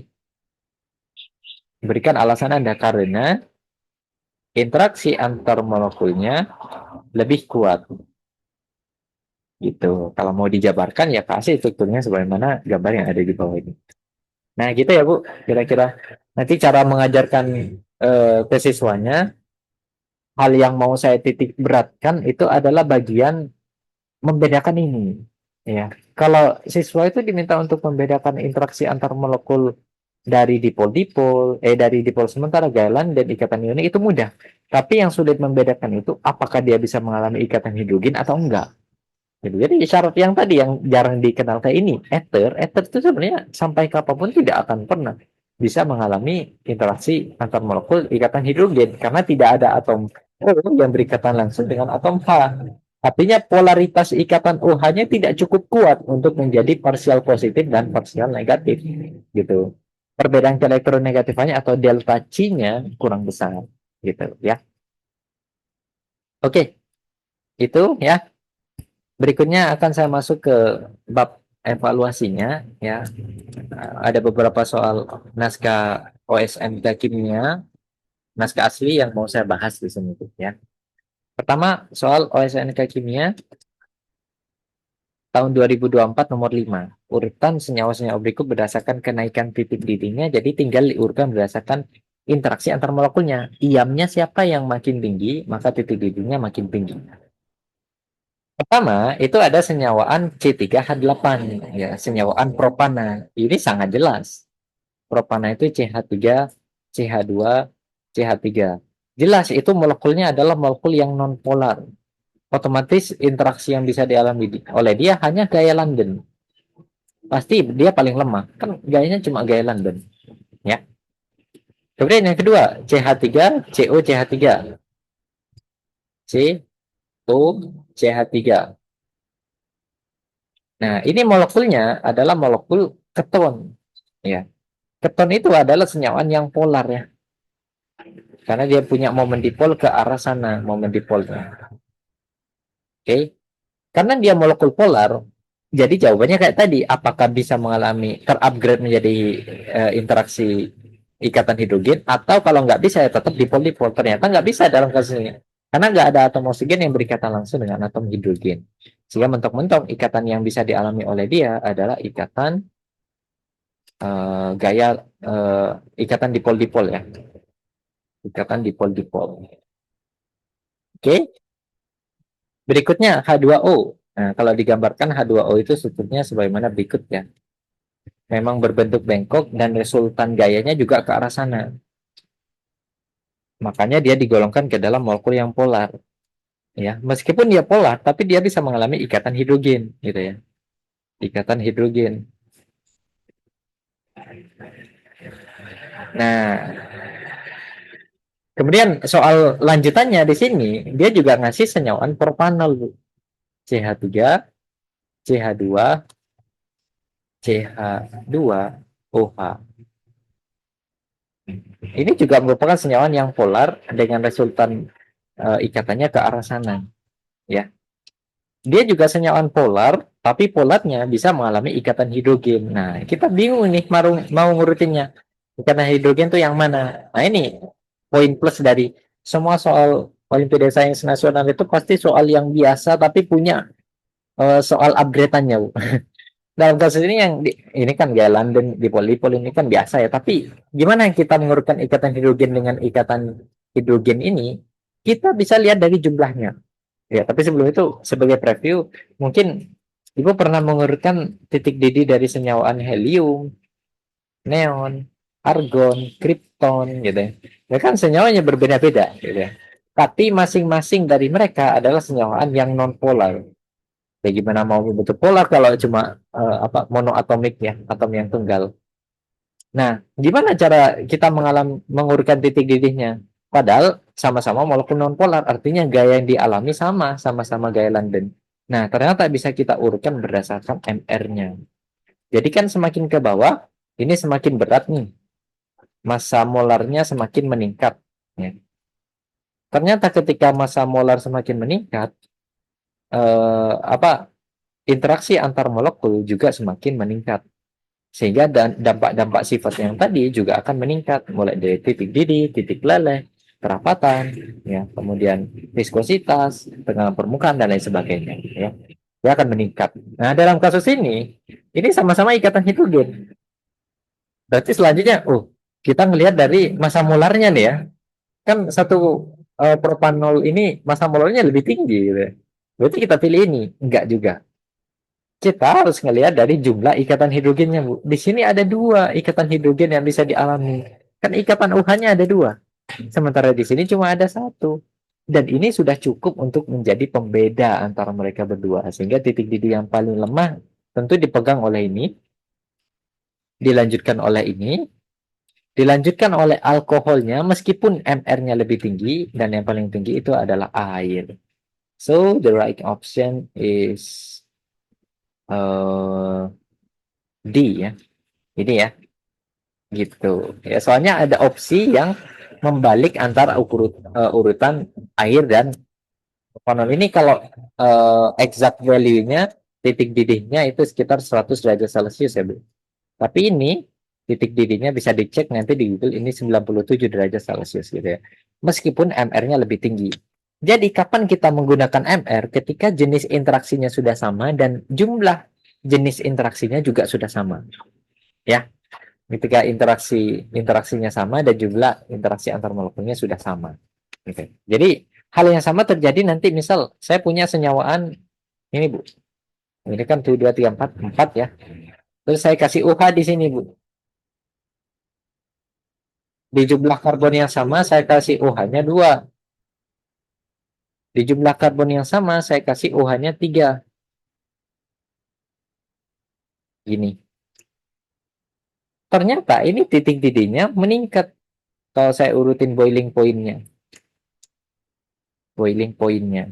Berikan alasan Anda karena interaksi antar molekulnya lebih kuat. Gitu. Kalau mau dijabarkan ya kasih strukturnya sebagaimana gambar yang ada di bawah ini. Nah, gitu ya, Bu. Kira-kira nanti cara mengajarkan ke siswanya, hal yang mau saya titik beratkan itu adalah bagian membedakan ini. Ya, kalau siswa itu diminta untuk membedakan interaksi antar molekul dari dipol-dipol, dari dipol sementara Galen dan ikatan ionik itu mudah. Tapi yang sulit membedakan itu apakah dia bisa mengalami ikatan hidrogen atau enggak. Gitu. Jadi syarat yang tadi yang jarang dikenal kayak ini, ether itu sebenarnya sampai kapanpun tidak akan pernah bisa mengalami interaksi antar molekul ikatan hidrogen karena tidak ada atom O yang berikatan langsung dengan atom H. Artinya polaritas ikatan OH-nya tidak cukup kuat untuk menjadi parsial positif dan parsial negatif, gitu. Perbedaan elektronegatifnya atau delta C-nya kurang besar, gitu ya. Oke, itu ya. Berikutnya akan saya masuk ke bab evaluasinya ya. Ada beberapa soal naskah OSMK kimia, naskah asli yang mau saya bahas di sini tuh ya. Pertama, soal OSMK kimia tahun 2024 nomor 5. Urutan senyawa-senyawa berikut berdasarkan kenaikan titik didihnya, jadi tinggal diurutkan berdasarkan interaksi antar molekulnya. Iamnya siapa yang makin tinggi, maka titik didihnya makin tinggi. Pertama, itu ada senyawaan C3H8, ya, senyawaan propana. Ini sangat jelas. Propana itu CH3, CH2, CH3. Jelas itu molekulnya adalah molekul yang nonpolar. Otomatis interaksi yang bisa dialami oleh dia hanya gaya London. Pasti dia paling lemah. Kan gayanya cuma gaya London, ya. Kemudian yang kedua, CH3, CO CH3. CO CH3. Nah, ini molekulnya adalah molekul keton, ya. Keton itu adalah senyawaan yang polar ya. Karena dia punya momen dipol ke arah sana, momen dipolnya. Oke. Karena dia molekul polar, jadi jawabannya kayak tadi, apakah bisa mengalami terupgrade menjadi interaksi ikatan hidrogen atau kalau nggak bisa ya tetap dipol-dipol. Ternyata nggak bisa dalam kasus ini. Karena nggak ada atom oksigen yang berikatan langsung dengan atom hidrogen. Sehingga mentok-mentok ikatan yang bisa dialami oleh dia adalah ikatan gaya ikatan dipol-dipol ya. Ikatan dipol-dipol. Oke. Berikutnya H2O. Nah, kalau digambarkan H2O itu strukturnya sebagaimana berikut ya. Memang berbentuk bengkok dan resultan gayanya juga ke arah sana. Makanya dia digolongkan ke dalam molekul yang polar. Ya, meskipun dia polar, tapi dia bisa mengalami ikatan hidrogen, gitu ya. Ikatan hidrogen. Nah, kemudian soal lanjutannya di sini, dia juga ngasih senyawaan propanol, Bu. CH3, CH2, CH2OH. Ini juga merupakan senyawaan yang polar dengan resultan ikatannya ke arah sana, ya. Dia juga senyawaan polar, tapi polarnya bisa mengalami ikatan hidrogen. Nah, kita bingung nih mau ngurutinnya. Ikatan hidrogen itu yang mana? Nah, ini poin plus dari semua soal Olimpiade Sains Nasional itu pasti soal yang biasa tapi punya soal upgrade-annya, Bu. Dalam kasus ini ini kan gaya London di polipol ini kan biasa ya, tapi gimana kita mengurutkan ikatan hidrogen dengan ikatan hidrogen ini? Kita bisa lihat dari jumlahnya. Ya, tapi sebelum itu sebagai preview, mungkin Ibu pernah mengurutkan titik didih dari senyawaan helium, neon, argon, kripton gitu ya. Ya kan senyawanya berbeda-beda gitu ya. Tapi masing-masing dari mereka adalah senyawaan yang non polar. Bagaimana mau membentuk polar kalau cuma apa monoatomik ya, atom yang tunggal. Nah, gimana cara kita mengurutkan titik didihnya? Padahal sama-sama molekul nonpolar, artinya gaya yang dialami sama-sama gaya London. Nah, ternyata bisa kita urutkan berdasarkan MR-nya. Jadi kan semakin ke bawah, ini semakin berat nih. Massa molarnya semakin meningkat. Ya. Ternyata ketika massa molar semakin meningkat, apa interaksi antar molekul juga semakin meningkat. Sehingga dampak-dampak sifat yang tadi juga akan meningkat mulai dari titik didih, titik leleh, kerapatan, ya, kemudian viskositas, tekanan permukaan dan lain sebagainya, ya. Dia akan meningkat. Nah, dalam kasus ini sama-sama ikatan hidrogen. Berarti selanjutnya, kita ngelihat dari massa molarnya nih ya. Kan satu propanol ini massa molarnya lebih tinggi gitu ya. Berarti kita pilih ini. Enggak juga. Kita harus ngelihat dari jumlah ikatan hidrogennya, Bu. Di sini ada dua ikatan hidrogen yang bisa dialami. Kan ikatan UH-nya ada dua. Sementara di sini cuma ada satu. Dan ini sudah cukup untuk menjadi pembeda antara mereka berdua. Sehingga titik didih yang paling lemah tentu dipegang oleh ini, dilanjutkan oleh ini, dilanjutkan oleh alkoholnya meskipun MR-nya lebih tinggi, dan yang paling tinggi itu adalah air. So, the right option is uh, D ya. Ini ya. Gitu ya, soalnya ada opsi yang membalik antara urutan air dan konon ini. Kalau exact value-nya titik didihnya itu sekitar 100 derajat Celcius ya, Bu. Tapi ini titik didihnya bisa dicek nanti di Google, ini 97 derajat Celcius gitu ya, meskipun MR-nya lebih tinggi. Jadi kapan kita menggunakan MR? Ketika jenis interaksinya sudah sama dan jumlah jenis interaksinya juga sudah sama, ya. Ketika interaksinya sama dan jumlah interaksi antar molekulnya sudah sama. Gitu. Jadi hal yang sama terjadi nanti, misal saya punya senyawaan ini, Bu. Ini kan tuh 2 3 4 4 ya. Terus saya kasih UH di sini, Bu. Di jumlah karbon yang sama saya kasih UH-nya 2. Di jumlah karbon yang sama saya kasih UH-nya 3. Gini. Ternyata ini titik didihnya meningkat kalau saya urutin boiling point-nya. Boiling point-nya.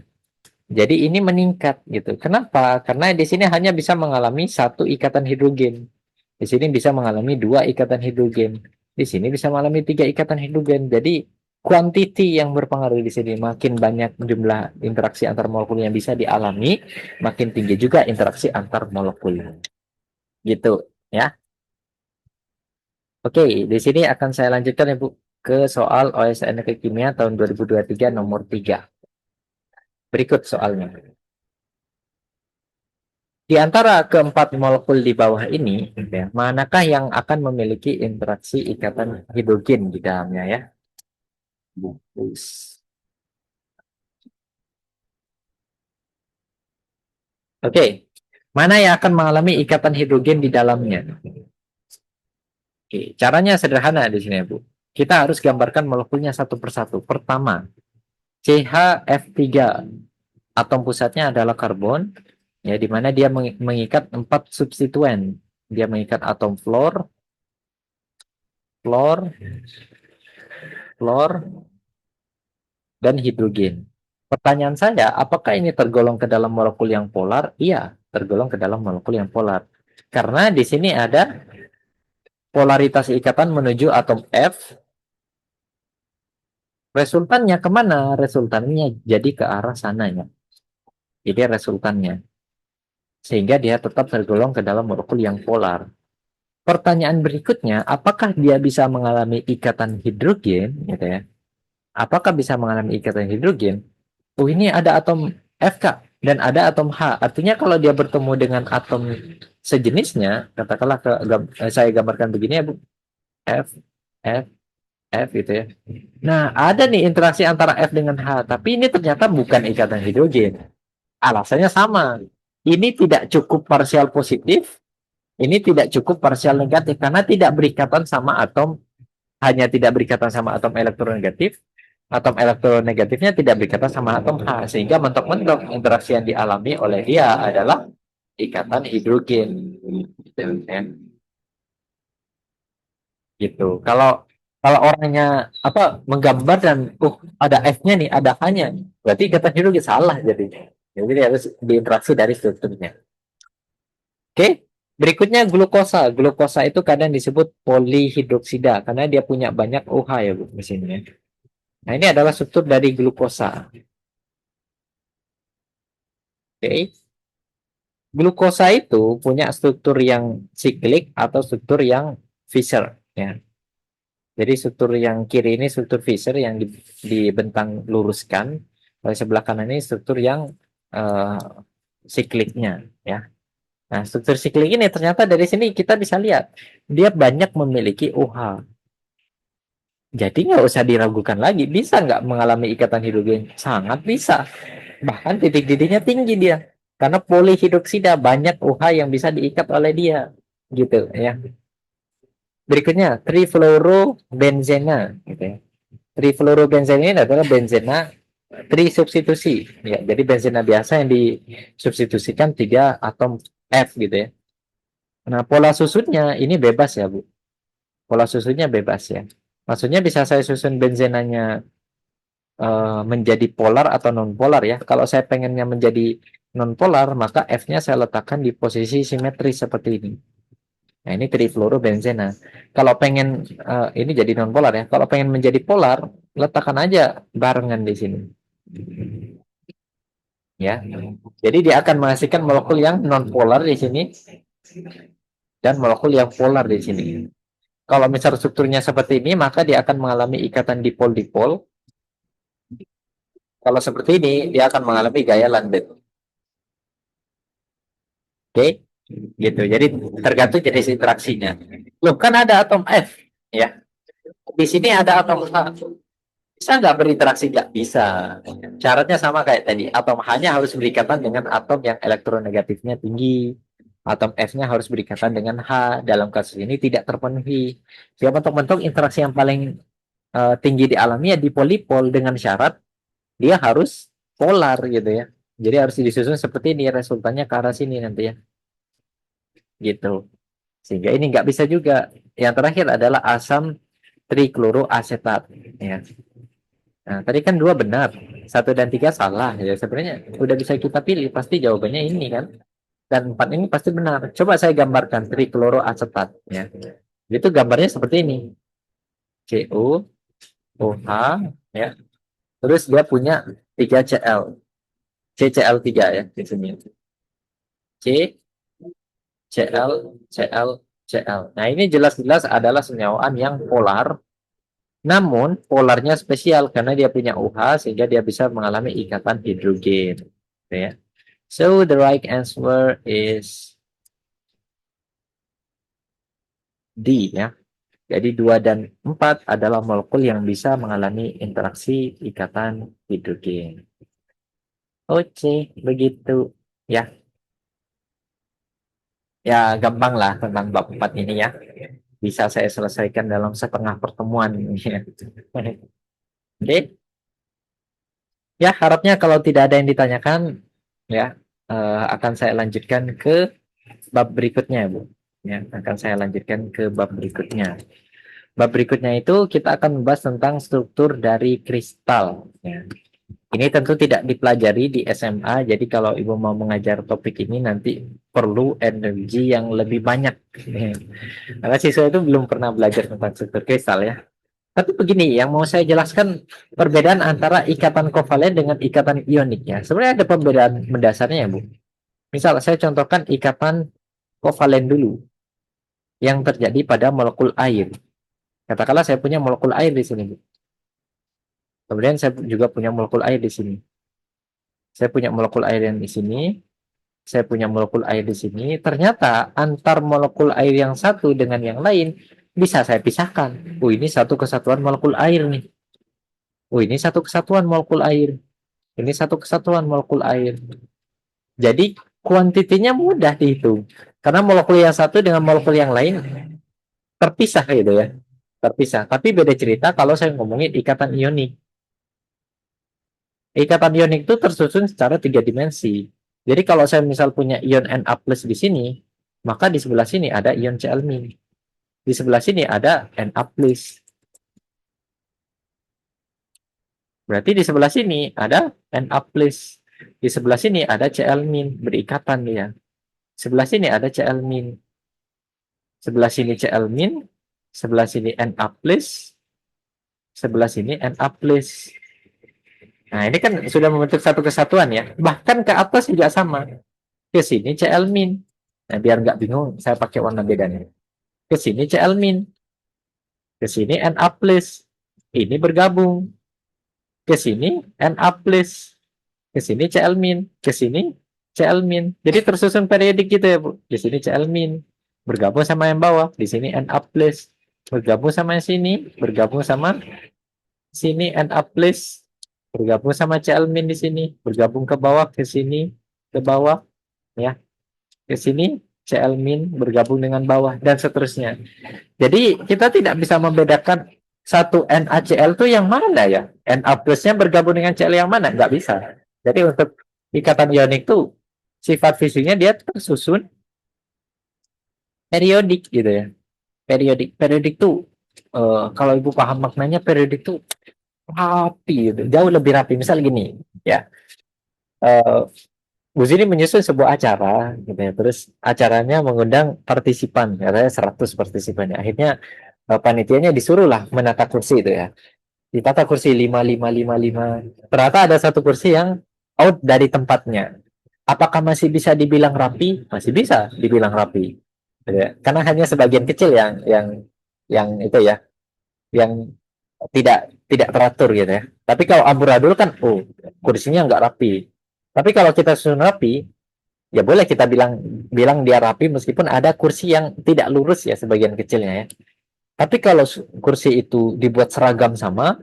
Jadi ini meningkat gitu. Kenapa? Karena di sini hanya bisa mengalami satu ikatan hidrogen. Di sini bisa mengalami dua ikatan hidrogen. Di sini bisa mengalami tiga ikatan hidrogen. Jadi quantity yang berpengaruh di sini. Makin banyak jumlah interaksi antar molekul yang bisa dialami, makin tinggi juga interaksi antar molekul. Gitu ya. Oke, di sini akan saya lanjutkan ya, Bu, ke soal OSN Kimia tahun 2023 nomor 3. Berikut soalnya. Di antara keempat molekul di bawah ini, gitu ya, manakah yang akan memiliki interaksi ikatan hidrogen di dalamnya ya? Oke, mana yang akan mengalami ikatan hidrogen di dalamnya? Oke, caranya sederhana di sini, Bu. Kita harus gambarkan molekulnya satu persatu. Pertama, CH3, atom pusatnya adalah karbon, ya, di mana dia mengikat 4 substituen. Dia mengikat atom fluor, fluor, fluor, dan hidrogen. Pertanyaan saya, apakah ini tergolong ke dalam molekul yang polar? Iya, tergolong ke dalam molekul yang polar. Karena di sini ada polaritas ikatan menuju atom F. Resultannya kemana? Resultannya jadi ke arah sananya. Jadi resultannya. Sehingga dia tetap tergolong ke dalam molekul yang polar. Pertanyaan berikutnya, apakah dia bisa mengalami ikatan hidrogen? Gitu ya. Apakah bisa mengalami ikatan hidrogen? Oh, ini ada atom F, Kak, dan ada atom H. Artinya kalau dia bertemu dengan atom sejenisnya, katakanlah saya gambarkan begini ya, Bu. F, F, F gitu ya. Nah, ada nih interaksi antara F dengan H, tapi ini ternyata bukan ikatan hidrogen. Alasannya sama. Ini tidak cukup parsial positif, ini tidak cukup parsial negatif karena tidak berikatan sama atom, hanya tidak berikatan sama atom elektronegatif. Atom elektronegatifnya tidak berikatan sama atom H, sehingga mentok-mentok interaksi yang dialami oleh dia adalah ikatan hidrogen. Gitu, ya. Gitu. Kalau kalau orangnya apa menggambar dan ada F-nya nih, ada H-nya, berarti ikatan hidrogen salah jadi. Jadi harus diinteraksi dari strukturnya. Oke, berikutnya glukosa. Glukosa itu kadang disebut polihidroksida karena dia punya banyak OH ya, Bu, di sini, ya. Nah, ini adalah struktur dari glukosa. Oke. Glukosa itu punya struktur yang siklik atau struktur yang Fischer, ya. Jadi struktur yang kiri ini struktur Fischer yang dibentang luruskan. Oleh sebelah kanan ini struktur yang eh, sikliknya, ya. Nah, struktur siklik ini ternyata dari sini kita bisa lihat dia banyak memiliki OH. Jadi nggak usah diragukan lagi, bisa nggak mengalami ikatan hidrogen? Sangat bisa. Bahkan titik didihnya tinggi dia. Karena polihidroksida banyak OH yang bisa diikat oleh dia. Gitu ya. Berikutnya, trifluorobenzena. Gitu ya. Trifluorobenzena ini adalah benzena trisubstitusi. Ya, jadi benzena biasa yang disubstitusikan 3 atom F gitu ya. Nah, pola susunnya ini bebas ya, Bu. Pola susunnya bebas ya. Maksudnya bisa saya susun benzenanya menjadi polar atau non polar ya. Kalau saya pengennya menjadi non polar, maka F-nya saya letakkan di posisi simetris seperti ini. Nah, ini trifluorobenzena. Kalau pengen ini jadi non polar ya. Kalau pengen menjadi polar, letakkan aja barengan di sini. Ya. Jadi dia akan menghasilkan molekul yang non polar di sini dan molekul yang polar di sini. Kalau misal strukturnya seperti ini, maka dia akan mengalami ikatan dipol-dipol. Kalau seperti ini, dia akan mengalami gaya Lambert. Oke, gitu. Jadi tergantung jenis interaksinya. Loh, kan ada atom F, ya. Di sini ada atom H. Bisa nggak berinteraksi? Nggak bisa. Syaratnya sama kayak tadi. Atom H-nya harus berikatan dengan atom yang elektronegatifnya tinggi. Atom F-nya harus berikatan dengan H. Dalam kasus ini tidak terpenuhi. Dia mentok-mentok interaksi yang paling tinggi dialami ya di polipol dengan syarat dia harus polar gitu ya. Jadi harus disusun seperti ini, resultannya ke arah sini nanti ya. Gitu. Sehingga ini nggak bisa juga. Yang terakhir adalah asam triklooroasetat. Ya. Nah, tadi kan 2 benar, 1 dan 3 salah. Ya, sebenarnya udah bisa kita pilih, pasti jawabannya ini kan. Dan 4 ini pasti benar. Coba saya gambarkan triklooroasetat. Ya. Itu gambarnya seperti ini. CuOH, ya. Terus dia punya 3Cl. CCl3 ya di sini. C, Cl, Cl, Cl. Nah, ini jelas-jelas adalah senyawaan yang polar. Namun, polarnya spesial karena dia punya OH sehingga dia bisa mengalami ikatan hidrogen. Gitu ya. So, the right answer is D ya. Jadi 2 dan 4 adalah molekul yang bisa mengalami interaksi ikatan hidrogen. Oke, begitu ya. Ya gampang lah tentang bab 4 ini ya. Bisa saya selesaikan dalam setengah pertemuan ini ya. Oke, ya harapnya kalau tidak ada yang ditanyakan ya, akan saya lanjutkan ke bab berikutnya, Bu. Ya, akan saya lanjutkan ke bab berikutnya. Bab berikutnya itu kita akan membahas tentang struktur dari kristal. Ya. Ini tentu tidak dipelajari di SMA, jadi kalau Ibu mau mengajar topik ini nanti perlu energi yang lebih banyak. Karena siswa itu belum pernah belajar tentang struktur kristal ya. Tapi begini, yang mau saya jelaskan perbedaan antara ikatan kovalen dengan ikatan ioniknya. Sebenarnya ada perbedaan mendasarnya ya, Bu. Misal saya contohkan ikatan kovalen dulu yang terjadi pada molekul air. Katakanlah saya punya molekul air di sini, Bu. Kemudian saya juga punya molekul air di sini. Saya punya molekul air yang di sini, saya punya molekul air di sini. Ternyata antar molekul air yang satu dengan yang lain bisa saya pisahkan. Oh, ini satu kesatuan molekul air nih. Oh, ini satu kesatuan molekul air. Ini satu kesatuan molekul air. Jadi kuantitinya mudah dihitung. Karena molekul yang satu dengan molekul yang lain terpisah gitu ya. Terpisah. Tapi beda cerita kalau saya ngomongin ikatan ionik. Ikatan ionik itu tersusun secara tiga dimensi. Jadi kalau saya misal punya ion Na plus di sini, maka di sebelah sini ada ion Cl min. Di sebelah sini ada Na plus. Berarti di sebelah sini ada Na plus. Di sebelah sini ada Cl min, berikatan dia. Sebelah sini ada Cl min. Sebelah sini Cl min, sebelah sini Na plus, sebelah sini Na plus. Nah, ini kan sudah membentuk satu kesatuan ya. Bahkan ke atas juga sama. Ke sini Cl min. Nah, biar nggak bingung, saya pakai warna bedanya. Ke sini Cl min, ke sini Na plus. Ini bergabung. Ke sini Na plus, ke sini Cl min, ke sini Cl min. Jadi tersusun periodik gitu ya, Bu. Di sini Cl min bergabung sama yang bawah, di sini Na plus bergabung sama yang sini, bergabung sama sini Na plus bergabung sama Cl min di sini, bergabung ke bawah ke sini, ke bawah ya, ke sini Cl min bergabung dengan bawah dan seterusnya. Jadi kita tidak bisa membedakan satu NaCl itu yang mana ya? Na plusnya bergabung dengan Cl yang mana? Nggak bisa. Jadi untuk ikatan ionik itu sifat fisiknya dia tersusun periodik gitu ya. Periodik. Periodik tuh kalau Ibu paham maknanya periodik tuh rapi gitu. Jauh lebih rapi. Misal gini, ya. Uh, Bu Zini menyusun sebuah acara gitu ya. Terus acaranya mengundang partisipan, katanya 100 partisipan. Akhirnya panitianya disuruh lah menata kursi itu ya. Ditata kursi 5, 5, 5, 5. Ternyata ada satu kursi yang out dari tempatnya. Apakah masih bisa dibilang rapi? Masih bisa dibilang rapi. Gitu ya. Karena hanya sebagian kecil yang itu ya, yang tidak teratur gitu ya. Tapi kalau amburadul kan, oh kursinya nggak rapi. Tapi kalau kita susun rapi, ya boleh kita bilang bilang dia rapi meskipun ada kursi yang tidak lurus ya sebagian kecilnya ya. Tapi kalau kursi itu dibuat seragam sama,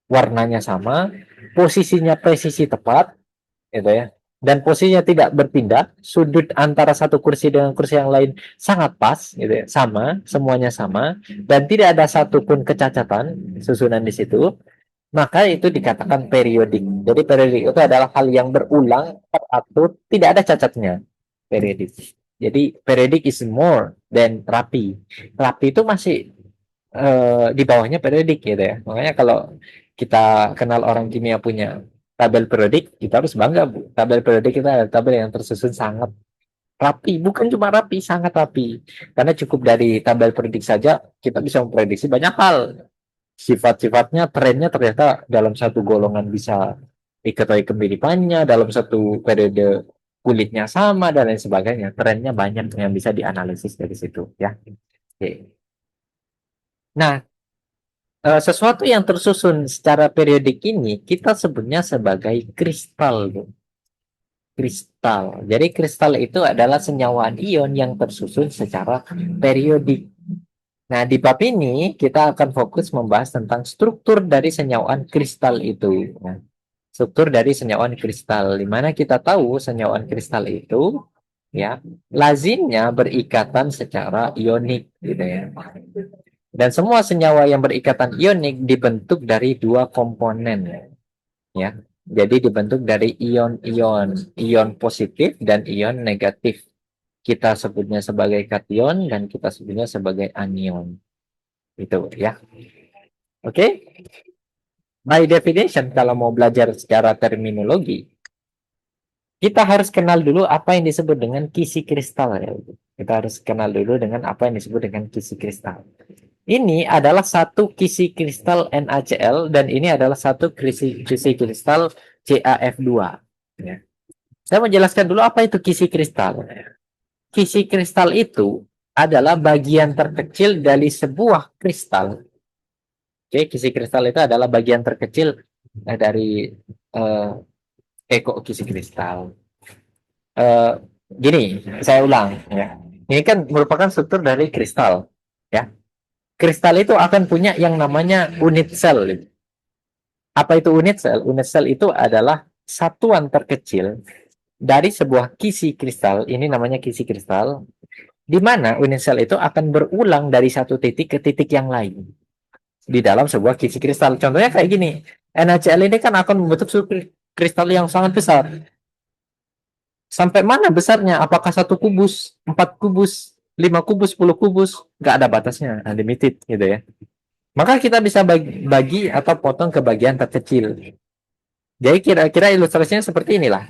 warnanya sama, posisinya presisi tepat, gitu ya. Dan posisinya tidak berpindah, sudut antara satu kursi dengan kursi yang lain sangat pas, gitu ya, sama, semuanya sama, dan tidak ada satupun kecacatan susunan di situ, maka itu dikatakan periodik. Jadi periodik itu adalah hal yang berulang, teratur, tidak ada cacatnya. Periodik. Jadi periodik is more than rapi. Rapi itu masih di bawahnya periodik gitu ya. Makanya kalau kita kenal orang kimia punya tabel periodik, kita harus bangga, Bu. Tabel periodik kita adalah tabel yang tersusun sangat rapi, bukan cuma rapi, sangat rapi. Karena cukup dari tabel periodik saja kita bisa memprediksi banyak hal. Sifat-sifatnya, trennya ternyata dalam satu golongan bisa diketahui kemiripannya, dalam satu periode kulitnya sama dan lain sebagainya. Trennya banyak yang bisa dianalisis dari situ ya. Oke. Nah, sesuatu yang tersusun secara periodik ini kita sebutnya sebagai kristal, Bu. Kristal. Jadi kristal itu adalah senyawaan ion yang tersusun secara periodik. Nah, di bab ini kita akan fokus membahas tentang struktur dari senyawaan kristal itu. Nah, struktur dari senyawaan kristal, di mana kita tahu senyawaan kristal itu ya, lazimnya berikatan secara ionik gitu ya. Dan semua senyawa yang berikatan ionik dibentuk dari dua komponen ya. Jadi dibentuk dari ion-ion, ion positif dan ion negatif. Kita sebutnya sebagai kation dan kita sebutnya sebagai anion. Itu ya. Oke. By definition kalau mau belajar secara terminologi, kita harus kenal dulu apa yang disebut dengan kisi kristal ya. Kita harus kenal dulu dengan apa yang disebut dengan kisi kristal. Ini adalah satu kisi kristal NaCl dan ini adalah satu kisi kristal CaF2. Ya. Saya mau jelaskan dulu apa itu kisi kristal. Kisi kristal itu adalah bagian terkecil dari sebuah kristal. Oke, kisi kristal itu adalah bagian terkecil dari uh, kisi kristal. Uh, Gini, saya ulang ya. Ini kan merupakan struktur dari kristal, ya. Kristal itu akan punya yang namanya unit sel. Apa itu unit sel? Unit sel itu adalah satuan terkecil dari sebuah kisi kristal. Ini namanya kisi kristal, di mana unit sel itu akan berulang dari satu titik ke titik yang lain di dalam sebuah kisi kristal. Contohnya kayak gini, NaCl ini kan akan membentuk kristal yang sangat besar. Sampai mana besarnya? Apakah satu kubus, 4 kubus, 5 kubus, 10 kubus? Nggak ada batasnya, unlimited gitu ya. Maka kita bisa bagi atau potong ke bagian terkecil. Jadi kira-kira ilustrasinya seperti inilah.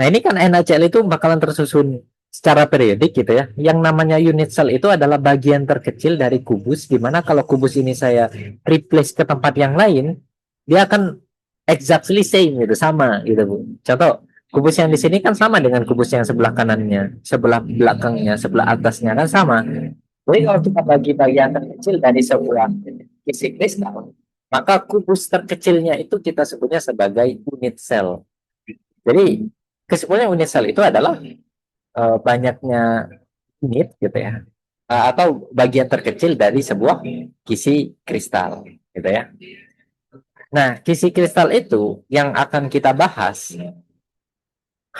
Nah ini kan NaCl itu bakalan tersusun secara periodik gitu ya. Yang namanya unit cell itu adalah bagian terkecil dari kubus, dimana kalau kubus ini saya replace ke tempat yang lain, dia akan exactly same gitu, sama gitu Bu. Contoh, kubus yang di sini kan sama dengan kubus yang sebelah kanannya, sebelah belakangnya, sebelah atasnya kan sama. Jadi kalau kita bagi bagian terkecil dari sebuah isi kristal, maka kubus terkecilnya itu kita sebutnya sebagai unit sel. Jadi kesimpulannya unit sel itu adalah banyaknya unit gitu ya, atau bagian terkecil dari sebuah kisi kristal gitu ya. Nah, kisi kristal itu yang akan kita bahas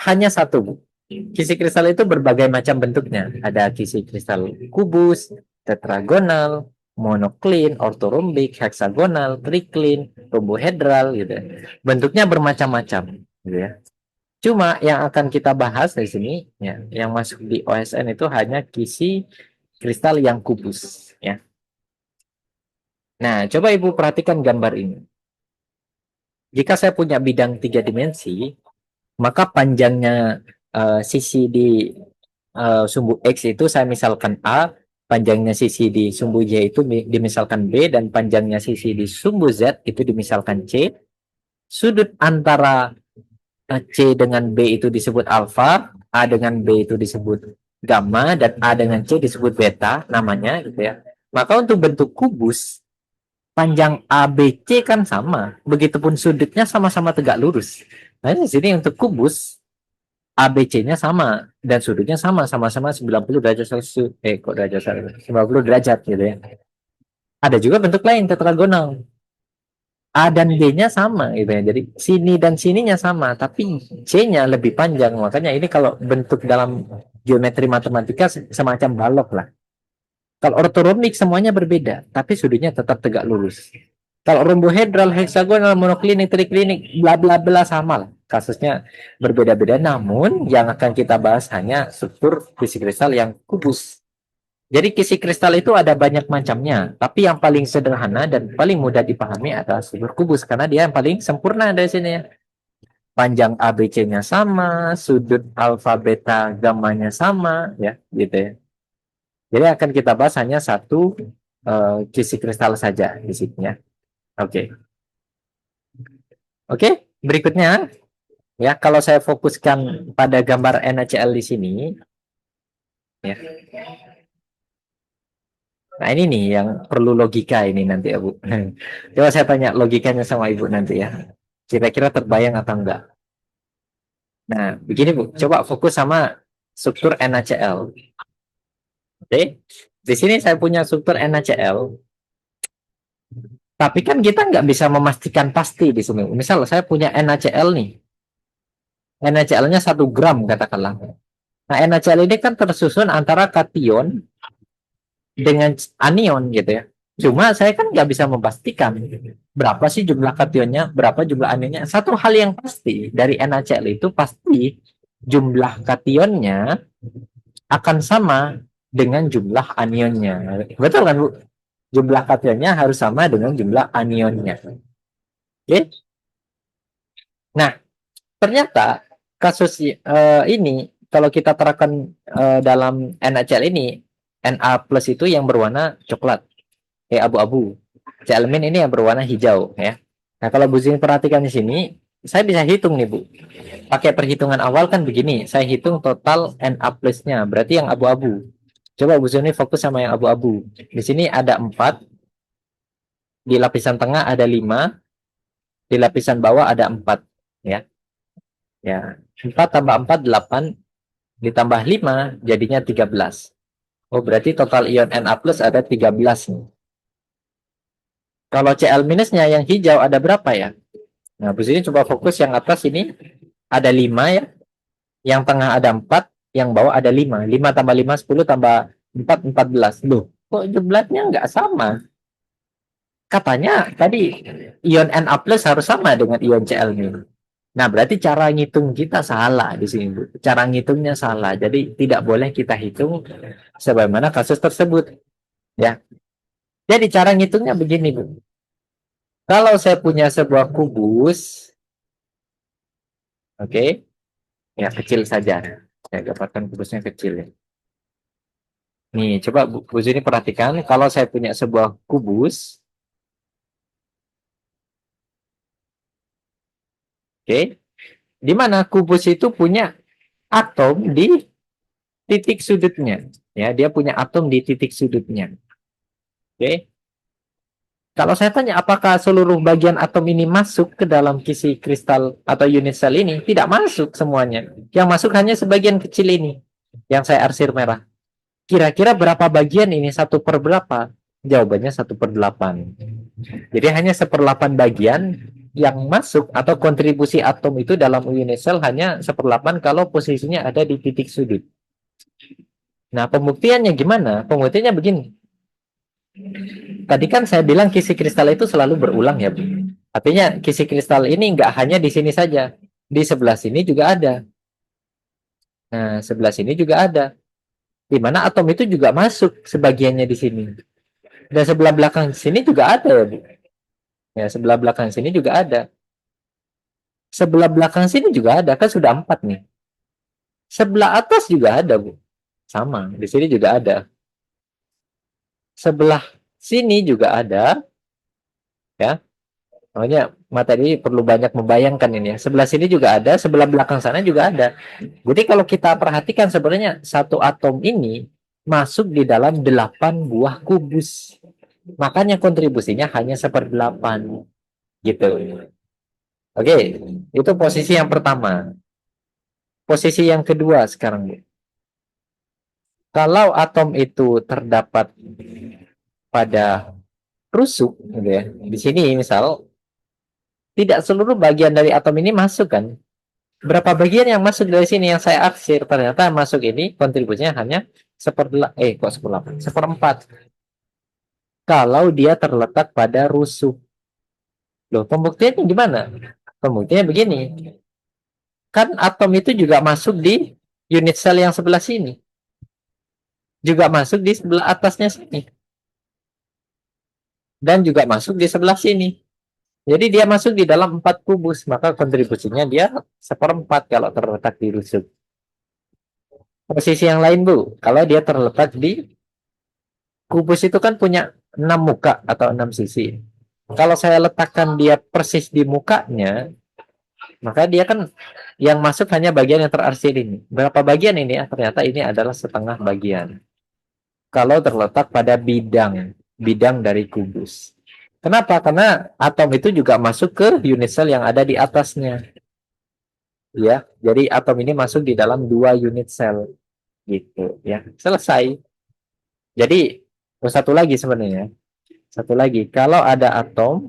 hanya satu. Kisi kristal itu berbagai macam bentuknya. Ada kisi kristal kubus, tetragonal, monoklin, ortorombik, heksagonal, triklin, rombohedral gitu. Bentuknya bermacam-macam gitu ya. Cuma yang akan kita bahas di sini ya, yang masuk di OSN itu hanya kisi kristal yang kubus ya. Nah, coba Ibu perhatikan gambar ini. Jika saya punya bidang 3 dimensi, maka panjangnya sisi di sumbu X itu saya misalkan A, panjangnya sisi di sumbu Y itu dimisalkan B, dan panjangnya sisi di sumbu Z itu dimisalkan C. Sudut antara C dengan B itu disebut alfa, A dengan B itu disebut gamma, dan A dengan C disebut beta namanya gitu ya. Maka untuk bentuk kubus, panjang ABC kan sama, begitupun sudutnya sama-sama tegak lurus. Nah, di sini untuk kubus ABC-nya sama dan sudutnya sama, sama-sama 90 derajat Celcius. Kok derajat Celcius? 90 derajat gitu ya. Ada juga bentuk lain tetragonal. A dan B-nya sama gitu ya. Jadi sini dan sininya sama, tapi C-nya lebih panjang. Makanya ini kalau bentuk dalam geometri matematika semacam balok lah. Kalau ortoromik semuanya berbeda, tapi sudutnya tetap tegak lurus. Kalau rombohedral, heksagonal, monoklinik, triklinik, bla bla bla sama lah. Kasusnya berbeda-beda, namun yang akan kita bahas hanya struktur kisi kristal yang kubus. Jadi kisi kristal itu ada banyak macamnya, tapi yang paling sederhana dan paling mudah dipahami adalah struktur kubus karena dia yang paling sempurna dari sini ya. Panjang ABC-nya sama, sudut alfa beta gamanya sama ya, gitu ya. Jadi akan kita bahas hanya satu kisi kristal saja di sini ya. Oke. Oke, berikutnya ya, kalau saya fokuskan pada gambar NaCl di sini ya. Nah, ini nih yang perlu logika ini nanti ya, Bu. Coba saya tanya logikanya sama Ibu nanti ya. Kira-kira terbayang atau enggak? Nah, begini Bu, coba fokus sama struktur NaCl. Oke. Di sini saya punya struktur NaCl, tapi kan kita nggak bisa memastikan pasti di sini. Misal saya punya NaCl nih. NaCl-nya 1 gram katakanlah. Nah, NaCl ini kan tersusun antara kation dengan anion gitu ya. Cuma saya kan nggak bisa memastikan berapa sih jumlah kationnya, berapa jumlah anionnya. Satu hal yang pasti dari NaCl itu pasti jumlah kationnya akan sama dengan jumlah anionnya. Betul kan, Bu? Jumlah kationnya harus sama dengan jumlah anionnya. Oke? Nah, ternyata kasus ini kalau kita terapkan dalam NaCl ini, Na plus itu yang berwarna coklat, abu-abu. Cl- ini yang berwarna hijau ya. Nah, kalau Bu Zin perhatikan di sini, saya bisa hitung nih, Bu. Pakai perhitungan awal kan begini, saya hitung total Na plusnya, berarti yang abu-abu. Coba Bu Zin fokus sama yang abu-abu. Di sini ada 4, di lapisan tengah ada 5, di lapisan bawah ada 4 ya. Ya, 4 tambah 4 8, ditambah 5 jadinya 13. Oh, berarti total ion Na plus ada 13 nih. Kalau Cl minusnya yang hijau ada berapa ya? Nah, di sini coba fokus yang atas ini ada 5 ya. Yang tengah ada 4, yang bawah ada 5. 5 tambah 5 10 tambah 4 14. Loh, kok jumlahnya nggak sama? Katanya tadi ion Na plus harus sama dengan ion Cl minus. Nah, berarti cara ngitung kita salah di sini, Bu. Cara ngitungnya salah. Jadi tidak boleh kita hitung sebagaimana kasus tersebut, ya. Jadi cara ngitungnya begini, Bu. Kalau saya punya sebuah kubus, oke, ya kecil saja. Saya dapatkan kubusnya kecil ya. Nih, coba Bu Zuni perhatikan, kalau saya punya sebuah kubus, oke, di mana kubus itu punya atom di titik sudutnya. Ya, dia punya atom di titik sudutnya. Oke. Kalau saya tanya apakah seluruh bagian atom ini masuk ke dalam kisi kristal atau unit sel ini, tidak masuk semuanya. Yang masuk hanya sebagian kecil ini, yang saya arsir merah. Kira-kira berapa bagian ini? 1/berapa? Jawabannya 1/8. Jadi hanya 1/8 bagian yang masuk atau kontribusi atom itu dalam unit sel hanya 1/8 kalau posisinya ada di titik sudut. Nah, pembuktiannya gimana? Pembuktiannya begini. Tadi kan saya bilang kisi kristal itu selalu berulang ya, Bu. Artinya kisi kristal ini nggak hanya di sini saja. Di sebelah sini juga ada. Nah, sebelah sini juga ada. Di mana atom itu juga masuk sebagiannya di sini. Dan sebelah belakang sini juga ada ya, Bu. Ya, sebelah belakang sini juga ada. Sebelah belakang sini juga ada. Kan sudah 4 nih. Sebelah atas juga ada, Bu. Sama. Di sini juga ada. Sebelah sini juga ada. Ya. Makanya materi perlu banyak membayangkan ini ya. Sebelah sini juga ada, sebelah belakang sana juga ada. Jadi kalau kita perhatikan sebenarnya satu atom ini masuk di dalam 8 buah kubus. Makanya kontribusinya hanya 1/8 gitu. Oke, itu posisi yang pertama. Posisi yang kedua sekarang, Bu. Kalau atom itu terdapat pada rusuk gitu ya. Di sini misal tidak seluruh bagian dari atom ini masuk kan. Berapa bagian yang masuk dari sini yang saya aksir, ternyata masuk ini kontribusinya hanya kok 1/4 kalau dia terletak pada rusuk. Loh, pembuktiannya gimana? Pembuktiannya begini, kan atom itu juga masuk di unit sel yang sebelah sini, juga masuk di sebelah atasnya sini, dan juga masuk di sebelah sini. Jadi dia masuk di dalam 4 kubus, maka kontribusinya dia 1/4 kalau terletak di rusuk. Posisi yang lain, Bu, kalau dia terletak di kubus itu kan punya 6 muka atau 6 sisi. Kalau saya letakkan dia persis di mukanya, maka dia kan yang masuk hanya bagian yang terarsir ini. Berapa bagian ini? Ternyata ini adalah setengah bagian. Kalau terletak pada bidang dari kubus. Kenapa? Karena atom itu juga masuk ke unit sel yang ada di atasnya. Ya, jadi atom ini masuk di dalam 2 unit sel gitu ya. Selesai. Jadi satu lagi sebenarnya. Satu lagi, kalau ada atom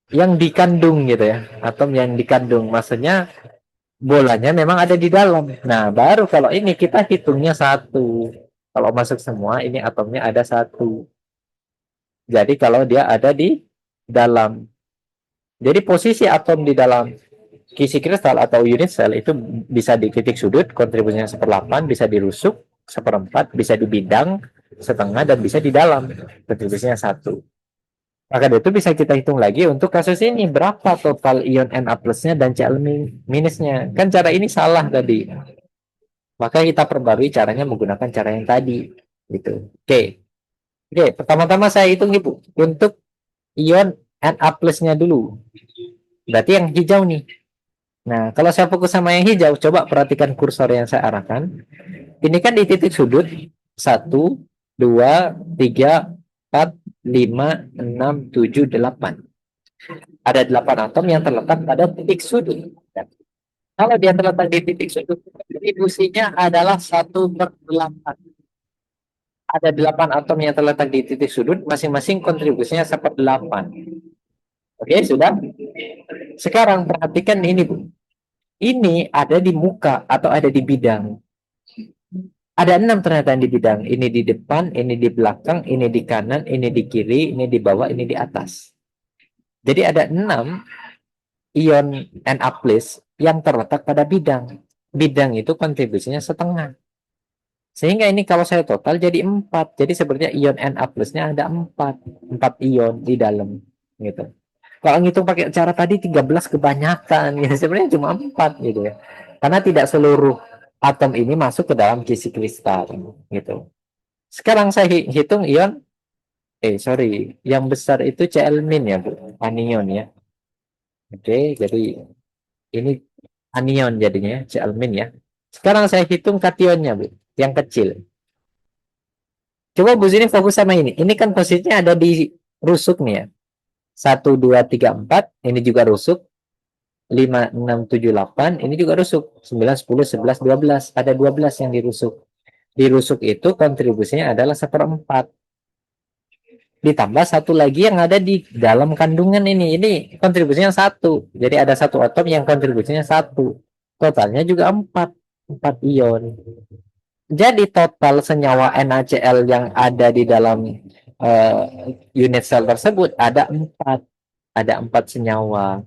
yang dikandung gitu ya, atom yang dikandung, maksudnya bolanya memang ada di dalam. Nah, baru kalau ini kita hitungnya satu. Kalau masuk semua, ini atomnya ada satu. Jadi kalau dia ada di dalam. Jadi posisi atom di dalam kisi kristal atau unit cell itu bisa di titik sudut, kontribusinya 1/8, bisa dirusuk 1/4, bisa di bidang setengah, dan bisa di dalam, kontribusinya satu. Maka dari itu bisa kita hitung lagi untuk kasus ini berapa total ion Na plusnya dan Cl minusnya. Kan cara ini salah tadi. Maka kita perbarui caranya menggunakan cara yang tadi. Gitu. Oke. Oke, pertama-tama saya hitung Ibu. Untuk ion Na plusnya dulu. Berarti yang hijau nih. Nah, kalau saya fokus sama yang hijau, coba perhatikan kursor yang saya arahkan. Ini kan di titik sudut. 1, 2, 3, 4, 5, 6, 7, 8. Ada 8 atom yang terletak pada titik sudut. Kalau dia terletak di titik sudut, kontribusinya adalah 1/8. Ada 8 atom yang terletak di titik sudut, masing-masing kontribusinya 1/8. Oke, sudah. Sekarang perhatikan ini, Bu. Ini ada di muka atau ada di bidang. Ada 6 ternyata di bidang. Ini di depan, ini di belakang, ini di kanan, ini di kiri, ini di bawah, ini di atas. Jadi ada 6 ion Na plus yang terletak pada bidang. Bidang itu kontribusinya setengah. Sehingga ini kalau saya total jadi 4. Jadi sebenarnya ion Na plusnya ada 4. 4 ion di dalam. Gitu. Kalau ngitung pakai cara tadi 13 kebanyakan. Ya, sebenarnya cuma 4 gitu ya. Karena tidak seluruh atom ini masuk ke dalam kisi kristal. Gitu. Sekarang saya hitung ion. Sorry. Yang besar itu Cl- ya Bu. Anion ya. Oke, jadi ini anion jadinya, Cl- ya. Sekarang saya hitung kationnya, Bu, yang kecil. Coba Bu sini fokus sama ini. Ini kan posisinya ada di rusuk nih ya. 1, 2, 3, 4. Ini juga rusuk. 5, 6, 7, 8. Ini juga rusuk. 9, 10, 11, 12. Ada 12 yang dirusuk. Di rusuk itu kontribusinya adalah 1/4. Ditambah satu lagi yang ada di dalam kandungan ini. Ini kontribusinya 1. Jadi ada satu atom yang kontribusinya 1. Totalnya juga 4. 4 ion. Jadi total senyawa NaCl yang ada di dalam uh, unit sel tersebut ada empat senyawa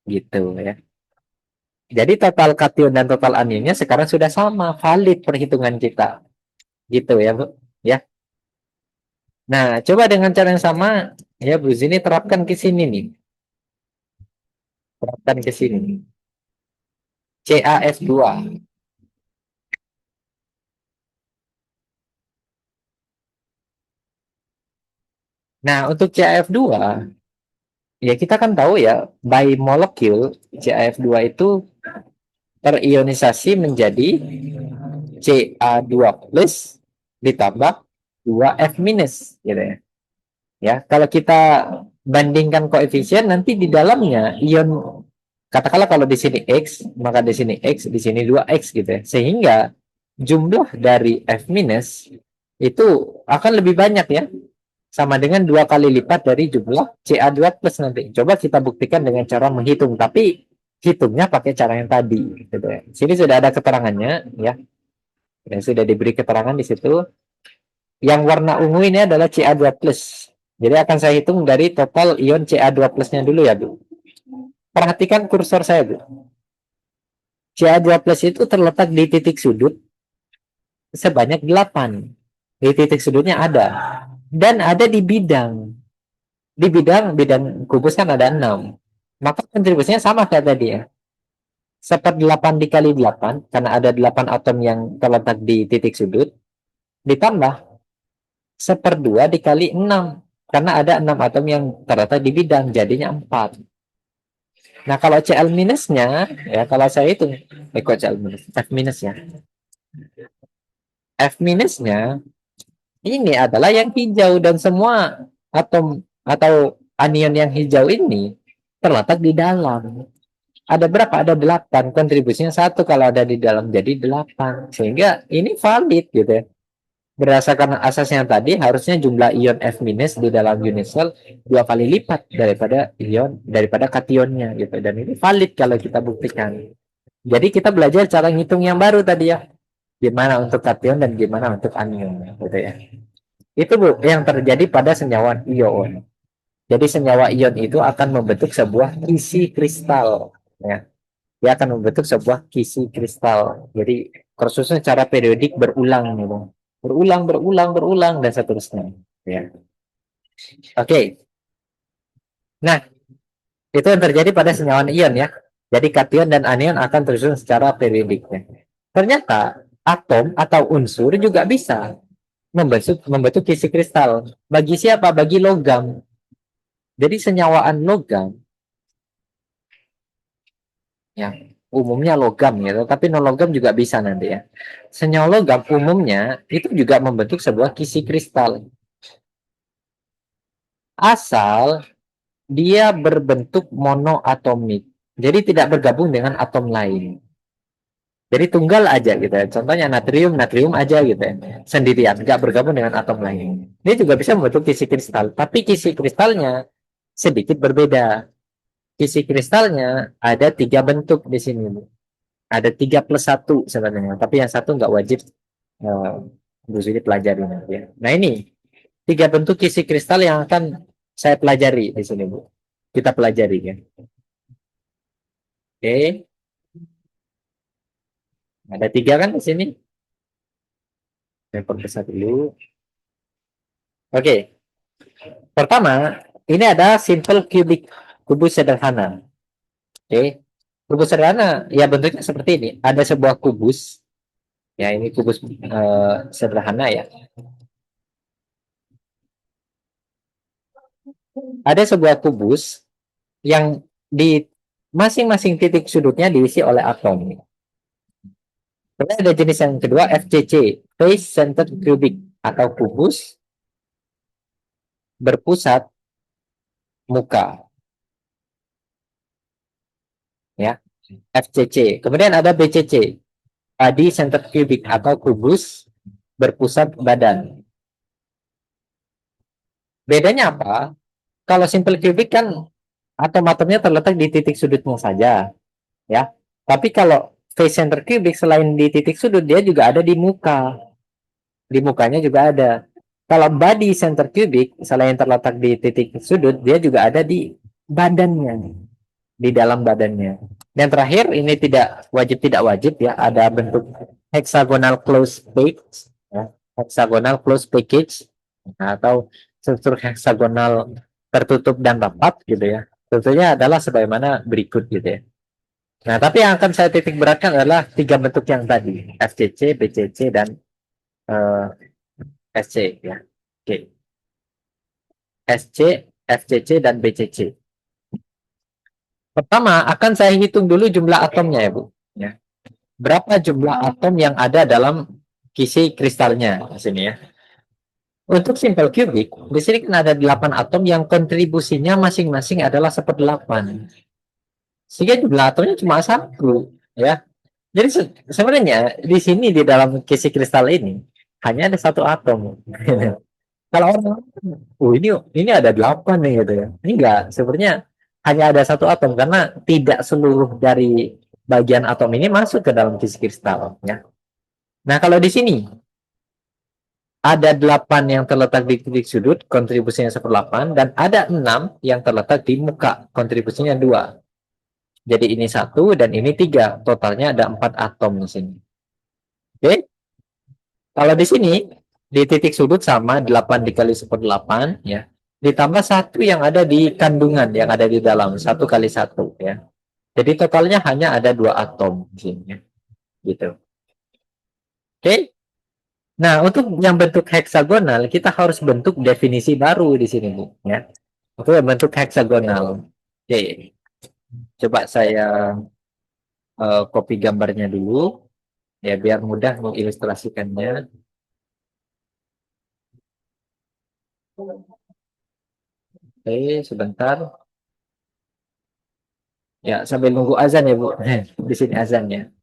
gitu ya. Jadi total kation dan total anionnya sekarang sudah sama, valid perhitungan kita gitu ya Bu ya. Nah, coba dengan cara yang sama ya Bu Zini terapkan ke sini nih. Terapkan ke sini. CaF2. Nah, untuk CaF2 ya kita kan tahu ya by molecule CaF2 itu terionisasi menjadi Ca2 plus ditambah 2F minus gitu ya. Ya, kalau kita bandingkan koefisien nanti di dalamnya ion katakanlah kalau di sini X, maka di sini X, di sini 2X gitu ya. Sehingga jumlah dari F minus itu akan lebih banyak ya. Sama dengan 2 kali lipat dari jumlah Ca2 plus nanti. Coba kita buktikan dengan cara menghitung, tapi hitungnya pakai cara yang tadi gitu ya. Sini sudah ada keterangannya ya. Dan sudah diberi keterangan di situ. Yang warna ungu ini adalah Ca2 plus. Jadi akan saya hitung dari total ion Ca2 plusnya dulu ya, Bu. Perhatikan kursor saya, Bu. Ca2 plus itu terletak di titik sudut sebanyak 8. Di titik sudutnya ada. Dan ada di bidang. Di bidang kubus kan ada 6. Maka kontribusinya sama kayak tadi ya. 1/8 dikali 8, karena ada 8 atom yang terletak di titik sudut, ditambah 1/2 dikali 6 karena ada 6 atom yang terletak di bidang, jadinya 4. Nah, kalau Cl minusnya ya, kalau saya itu kok Cl minus, F minus ya. F minusnya ini adalah yang hijau, dan semua atom atau anion yang hijau ini terletak di dalam. Ada berapa? Ada 8. Kontribusinya 1 kalau ada di dalam, jadi 8. Sehingga ini valid gitu ya. Berdasarkan asas yang tadi, harusnya jumlah ion F- di dalam unit cell 2 kali lipat daripada kationnya gitu. Dan ini valid kalau kita buktikan Jadi kita belajar cara ngitung yang baru tadi ya. Gimana untuk kation dan gimana untuk anion gitu ya. Itu Bu yang terjadi pada senyawa ion. Jadi senyawa ion itu akan membentuk sebuah kisi kristal ya. Dia akan membentuk sebuah kisi kristal. Jadi prosesnya secara periodik berulang nih, Bang. Berulang, berulang, berulang dan seterusnya. Ya. Oke. Nah, itu yang terjadi pada senyawa ion ya. Jadi kation dan anion akan tersusun secara periodik. Ya. Ternyata atom atau unsur juga bisa membentuk kisi kristal. Bagi siapa? Bagi logam. Jadi senyawaan logam ya umumnya logam ya, tapi non logam juga bisa nanti ya. Senyawa logam umumnya itu juga membentuk sebuah kisi kristal. Asal dia berbentuk monoatomik. Jadi tidak bergabung dengan atom lain. Jadi tunggal aja gitu ya. Contohnya natrium, natrium aja gitu ya. Sendirian, nggak bergabung dengan atom lain. Ini juga bisa membentuk kisi kristal. Tapi kisi kristalnya sedikit berbeda. Kisi kristalnya ada tiga bentuk di sini. Ada 3+1 sebenarnya. Tapi yang satu nggak wajib Bu Sudi pelajari nanti ya. Nah ini tiga bentuk kisi kristal yang akan saya pelajari di sini Bu. Kita pelajari ya. Oke, ada tiga kan di sini. Saya perbesar dulu. Oke, pertama ini ada simple cubic, kubus sederhana. Oke, kubus sederhana ya bentuknya seperti ini. Ada sebuah kubus, ya ini kubus sederhana ya. Ada sebuah kubus yang di masing-masing titik sudutnya diisi oleh atom. Kemudian ada jenis yang kedua FCC, face centered cubic atau kubus berpusat muka, ya. FCC. Kemudian ada BCC, body centered cubic atau kubus berpusat badan. Bedanya apa? Kalau simple cubic kan atom-atomnya terletak di titik sudutnya saja, ya. Tapi kalau face center cubic selain di titik sudut dia juga ada di muka. Di mukanya juga ada. Kalau body center cubic selain terletak di titik sudut dia juga ada di badannya, di dalam badannya. Dan terakhir ini tidak wajib ya ada bentuk hexagonal close package ya. Hexagonal close package atau struktur heksagonal tertutup dan rapat gitu ya. Tentunya adalah sebagaimana berikut gitu ya. Nah, tapi yang akan saya titik beratkan adalah tiga bentuk yang tadi, FCC, BCC, dan eh, SC ya. Oke, SC, FCC, dan BCC. Pertama, akan saya hitung dulu jumlah atomnya ya, Bu. Ya. Berapa jumlah atom yang ada dalam kisi kristalnya di sini ya. Untuk simple cubic, di sini kan ada 8 atom yang kontribusinya masing-masing adalah 1/8. Sehingga jumlah atomnya cuma satu, ya. Jadi sebenarnya di sini di dalam kisi kristal ini hanya ada satu atom. Kalau orang, ini ada 8 nih gitu ya. Ini enggak, sebenarnya hanya ada satu atom karena tidak seluruh dari bagian atom ini masuk ke dalam kisi kristal, ya. Nah, kalau di sini ada 8 yang terletak di titik sudut, kontribusinya 1/8, dan ada 6 yang terletak di muka, kontribusinya 2. Jadi ini satu dan ini 3, totalnya ada 4 atom di sini. Oke, kalau di sini di titik sudut sama 8 dikali 1/8 ya. Ditambah satu yang ada di kandungan yang ada di dalam, satu kali satu ya. Jadi totalnya hanya ada 2 atom di sini ya. Gitu. Oke. Nah, untuk yang bentuk heksagonal kita harus bentuk definisi baru di sini, Bu, ya. Untuk yang bentuk heksagonal. Oke. Coba saya copy gambarnya dulu ya biar mudah mengilustrasikannya. Oke, sebentar. Ya, sambil nunggu azan ya, Bu. Di sini azannya.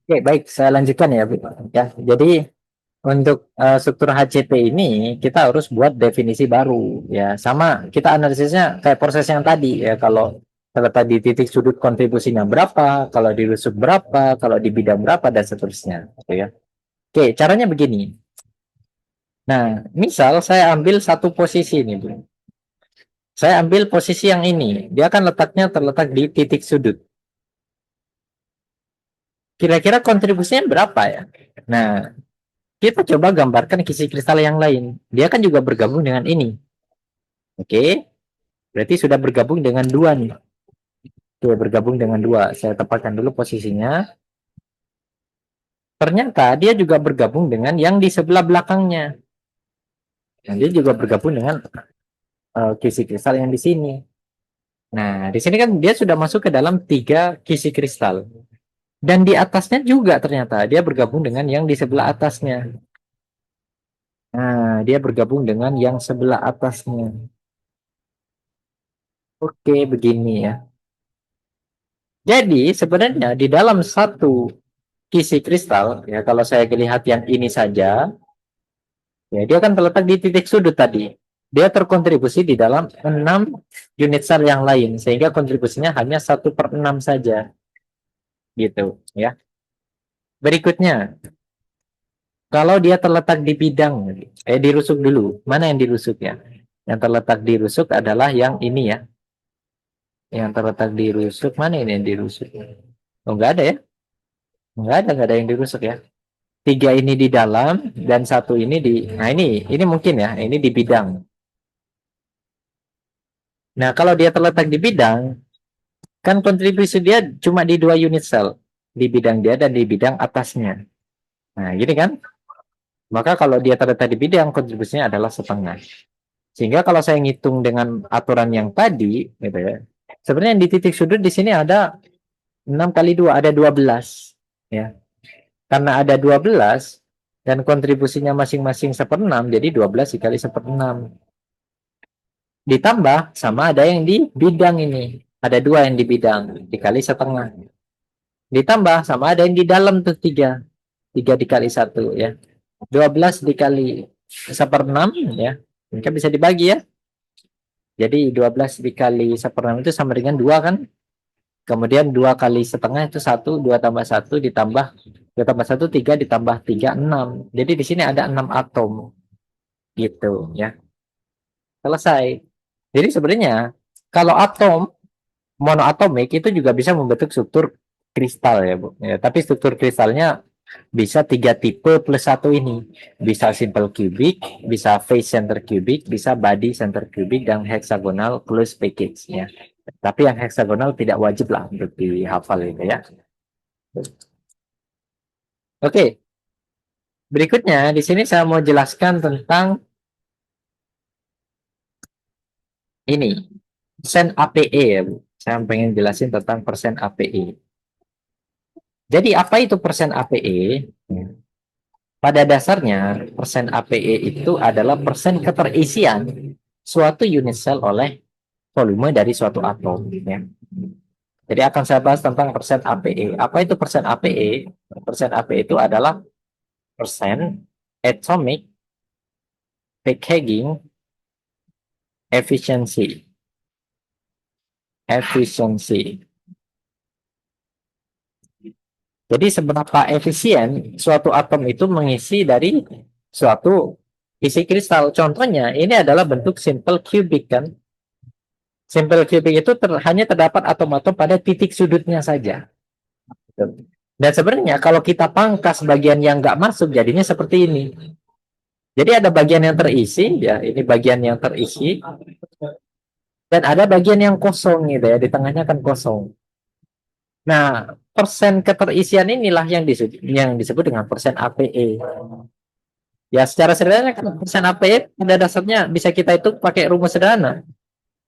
Oke, baik, saya lanjutkan ya, Bu. Ya, jadi untuk struktur HCP ini kita harus buat definisi baru ya. Sama kita analisisnya kayak proses yang tadi ya. Kalau tadi titik sudut kontribusinya berapa, kalau di rusuk berapa, kalau di bidang berapa dan seterusnya gitu ya. Oke, caranya begini. Nah, misal saya ambil satu posisi nih, Bu. Saya ambil posisi yang ini. Dia kan letaknya terletak di titik sudut. Kira-kira kontribusinya berapa ya? Nah, kita coba gambarkan kisi kristal yang lain. Dia kan juga bergabung dengan ini. Oke, berarti sudah bergabung dengan dua nih. Oke, bergabung dengan dua. Saya tempatkan dulu posisinya. Ternyata dia juga bergabung dengan yang di sebelah belakangnya. Dan dia juga bergabung dengan kisi kristal yang di sini. Nah, di sini kan dia sudah masuk ke dalam tiga kisi kristal. Dan di atasnya juga ternyata dia bergabung dengan yang di sebelah atasnya. Nah, dia bergabung dengan yang sebelah atasnya. Oke, begini ya. Jadi sebenarnya di dalam satu kisi kristal, ya kalau saya lihat yang ini saja, ya dia kan terletak di titik sudut tadi. Dia terkontribusi di dalam 6 unit sel yang lain, sehingga kontribusinya hanya 1/6 saja, gitu ya. Berikutnya, kalau dia terletak di bidang, dirusuk dulu. Mana yang dirusuk ya? Yang terletak di rusuk adalah yang ini ya. Yang terletak di rusuk, mana ini yang dirusuk? Oh, enggak ada ya? Enggak ada yang dirusuk ya. Tiga ini di dalam dan satu ini di, nah ini mungkin ya, ini di bidang. Nah, kalau dia terletak di bidang, kan kontribusi dia cuma di dua unit sel, di bidang dia dan di bidang atasnya. Nah, gini kan? Maka kalau dia terletak di bidang, kontribusinya adalah setengah. Sehingga kalau saya ngitung dengan aturan yang tadi, gitu ya, sebenarnya di titik sudut di sini ada 6 kali 2 ada 12. Ya. Karena ada 12, dan kontribusinya masing-masing 1/6, jadi 12 dikali 1/6. Ditambah sama ada yang di bidang ini. Ada dua yang di bidang, dikali setengah. Ditambah sama ada yang di dalam tuh tiga. Tiga dikali satu ya. 12 dikali 1/6 ya. Ini kan bisa dibagi ya. Jadi 12 dikali 1/6 itu sama dengan 2 kan. Kemudian 2 kali setengah itu 1, 2 tambah 1 ditambah 2 tambah 1, 3 ditambah 3, 6. Jadi di sini ada 6 atom. Gitu ya. Selesai. Jadi sebenarnya kalau atom monoatomik itu juga bisa membentuk struktur kristal ya, Bu. Ya, tapi struktur kristalnya bisa tiga tipe plus satu ini. Bisa simple cubic, bisa face center cubic, bisa body center cubic, dan hexagonal plus package ya. Tapi yang hexagonal tidak wajib lah untuk dihafal itu ya. Oke, berikutnya di sini saya mau jelaskan tentang ini, persen APE ya, Bu. Saya pengen jelasin tentang persen APE. Jadi apa itu persen APE? Pada dasarnya, persen APE itu adalah persen keterisian suatu unit sel oleh volume dari suatu atom. Ya. Jadi akan saya bahas tentang persen APE. Apa itu persen APE? Persen APE itu adalah persen atomic packaging efficiency. Efficiency. Jadi seberapa efisien suatu atom itu mengisi dari suatu isi kristal. Contohnya ini adalah bentuk simple cubic kan. Simple cubic itu hanya terdapat atom-atom pada titik sudutnya saja. Dan sebenarnya kalau kita pangkas bagian yang nggak masuk, jadinya seperti ini. Jadi ada bagian yang terisi, ya ini bagian yang terisi, dan ada bagian yang kosong gitu ya, di tengahnya kan kosong. Nah, persen keterisian inilah yang disebut dengan persen APE. Ya, secara sederhana kan persen APE pada dasarnya bisa kita itu pakai rumus sederhana.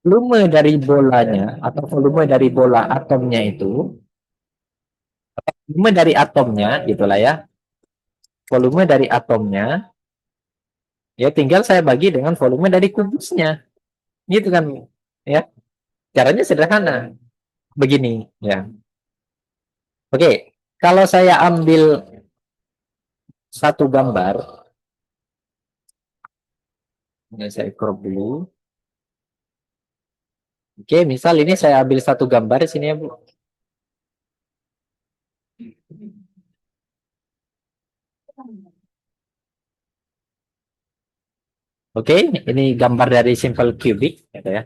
Volume dari bolanya atau volume dari bola atomnya itu, volume dari atomnya gitulah ya. Volume dari atomnya ya tinggal saya bagi dengan volume dari kubusnya. Gitu kan ya. Caranya sederhana. Begini ya. Oke, kalau saya ambil satu gambar, ini saya crop dulu. Oke, misal ini saya ambil satu gambar di sini ya, Bu. Oke, ini gambar dari simple cubic, gitu ya.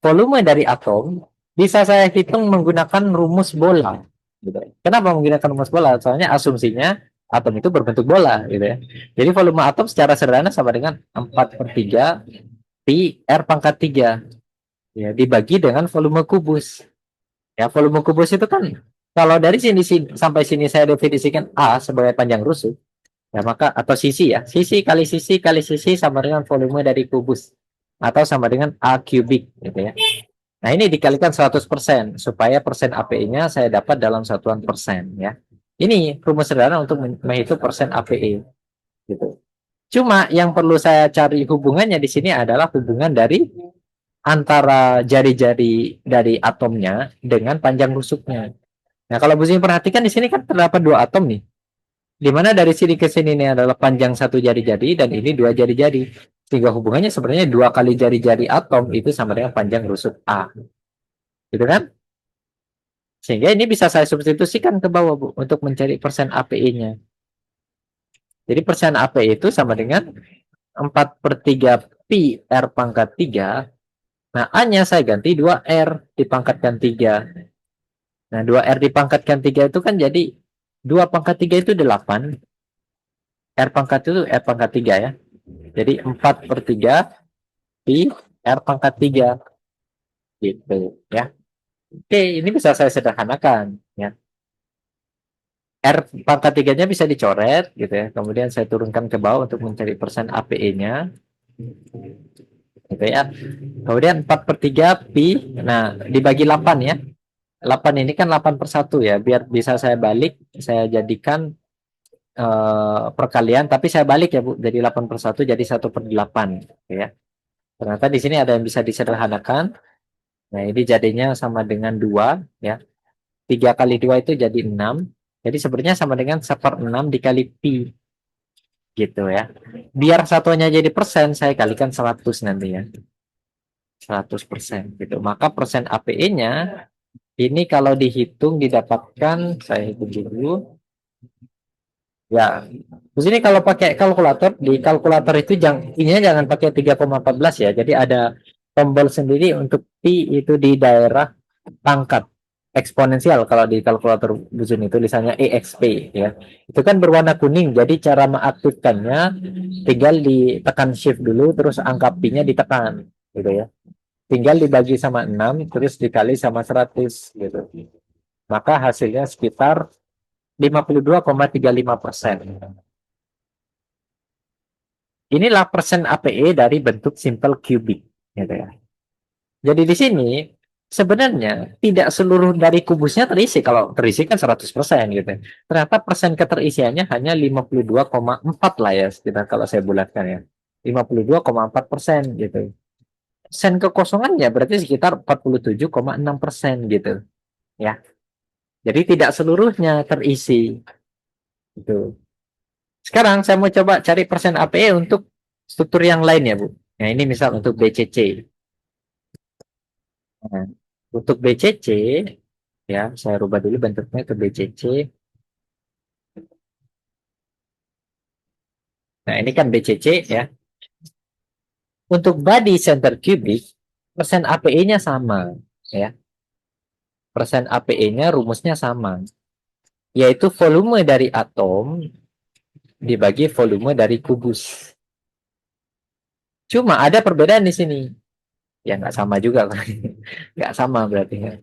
Volume dari atom bisa saya hitung menggunakan rumus bola. Gitu. Kenapa menggunakan rumus bola? Soalnya asumsinya atom itu berbentuk bola, gitu ya. Jadi volume atom secara sederhana sama dengan 4 per 3 pi R pangkat 3. Ya, dibagi dengan volume kubus. Ya, volume kubus itu kan kalau dari sini sampai sini saya definisikan A sebagai panjang rusuk, ya maka atau sisi ya, sisi kali sisi sama dengan volume dari kubus atau sama dengan A kubik gitu ya. Nah, ini dikalikan 100% supaya persen API-nya saya dapat dalam satuan persen ya. Ini rumus sederhana untuk menghitung persen API gitu. Cuma yang perlu saya cari hubungannya di sini adalah hubungan dari antara jari-jari dari atomnya dengan panjang rusuknya. Nah, kalau Bu Sini perhatikan di sini kan terdapat dua atom nih. Di mana dari sini ke sini ini adalah panjang satu jari-jari dan ini dua jari-jari. Sehingga hubungannya sebenarnya dua kali jari-jari atom itu sama dengan panjang rusuk A. Gitu kan? Sehingga ini bisa saya substitusikan ke bawah, Bu, untuk mencari persen API-nya. Jadi persen API itu sama dengan 4 per 3 pi R pangkat 3. Nah, A-nya saya ganti 2R dipangkatkan 3. Nah, 2R dipangkatkan 3 itu kan jadi 2 pangkat 3 itu 8. R pangkat itu R pangkat 3 ya. Jadi 4 per 3 pi R pangkat 3. Gitu ya. Oke, ini bisa saya sederhanakan. Ya. R pangkat 3-nya bisa dicoret gitu ya. Kemudian saya turunkan ke bawah untuk mencari persen APE-nya. Gitu ya. Kemudian 4 per 3 pi. Nah, dibagi 8 ya. 8 ini kan 8 per 1 ya. Biar bisa saya balik, saya jadikan perkalian, tapi saya balik ya Bu, jadi 8 per 1 jadi 1 per 8 ya. Ternyata di sini ada yang bisa disederhanakan. Nah, ini jadinya sama dengan 2 ya. 3 kali 2 itu jadi 6. Jadi sebenarnya sama dengan 1/6 dikali pi gitu ya. Biar satunya jadi persen, saya kalikan 100 nanti ya. 100% gitu. Maka persen APE-nya ini kalau dihitung didapatkan, saya hitung dulu. Ya, di sini kalau pakai kalkulator, di kalkulator itu jangan pakai 3,14 ya. Jadi ada tombol sendiri untuk pi itu di daerah pangkat eksponensial. Kalau di kalkulator Buzun itu tulisannya EXP ya. Itu kan berwarna kuning. Jadi cara mengaktifkannya tinggal ditekan shift dulu terus angka pi-nya ditekan gitu ya. Tinggal dibagi sama 6 terus dikali sama 100 gitu. Maka hasilnya sekitar 52,35%. Inilah persen APE dari bentuk simple cubic. Gitu ya. Jadi di sini sebenarnya tidak seluruh dari kubusnya terisi. Kalau terisi kan 100% gitu. Ternyata persen keterisiannya hanya 52,4 lah ya sekitar kalau saya bulatkan ya. 52,4% gitu. Persen kekosongannya berarti sekitar 47,6% gitu. Ya. Jadi tidak seluruhnya terisi. Gitu. Sekarang saya mau coba cari persen APE untuk struktur yang lain ya, Bu. Nah, ini misal untuk BCC. Nah, untuk BCC, ya, saya rubah dulu bentuknya ke BCC. Nah, ini kan BCC ya. Untuk body center cubic, persen APE-nya sama, ya. Persen APE-nya rumusnya sama. yaitu volume dari atom dibagi volume dari kubus. Cuma ada perbedaan di sini. Ya nggak sama juga kan. Nggak sama berarti.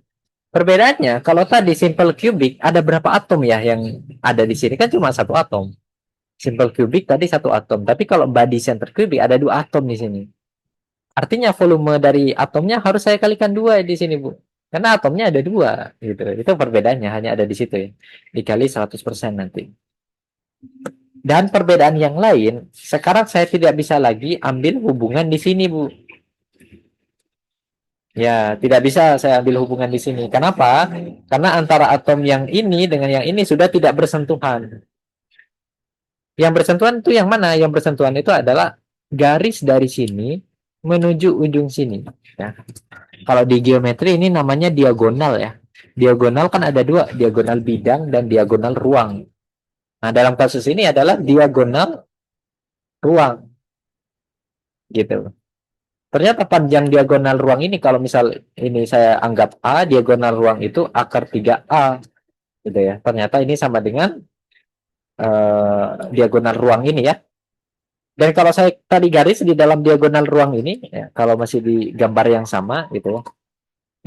Perbedaannya, kalau tadi simple cubic ada berapa atom ya yang ada di sini kan cuma satu atom. Simple cubic tadi satu atom, tapi kalau body center cubic ada dua atom di sini. Artinya volume dari atomnya harus saya kalikan dua di sini, Bu. Karena atomnya ada dua, gitu. Itu perbedaannya hanya ada di situ ya. Dikali 100% nanti. Dan perbedaan yang lain, sekarang saya tidak bisa lagi ambil hubungan di sini, Bu. Ya, tidak bisa saya ambil hubungan di sini. Kenapa? Karena antara atom yang ini dengan yang ini sudah tidak bersentuhan. Yang bersentuhan itu yang mana? Yang bersentuhan itu adalah garis dari sini menuju ujung sini. Ya. Kalau di geometri ini namanya diagonal ya. Diagonal kan ada dua, diagonal bidang dan diagonal ruang. Nah, dalam kasus ini adalah diagonal ruang gitu. Ternyata panjang diagonal ruang ini kalau misal ini saya anggap A, diagonal ruang itu akar 3A gitu ya. Ternyata ini sama dengan diagonal ruang ini ya. Dan kalau saya tadi garis di dalam diagonal ruang ini, ya, kalau masih di gambar yang sama gitu ya,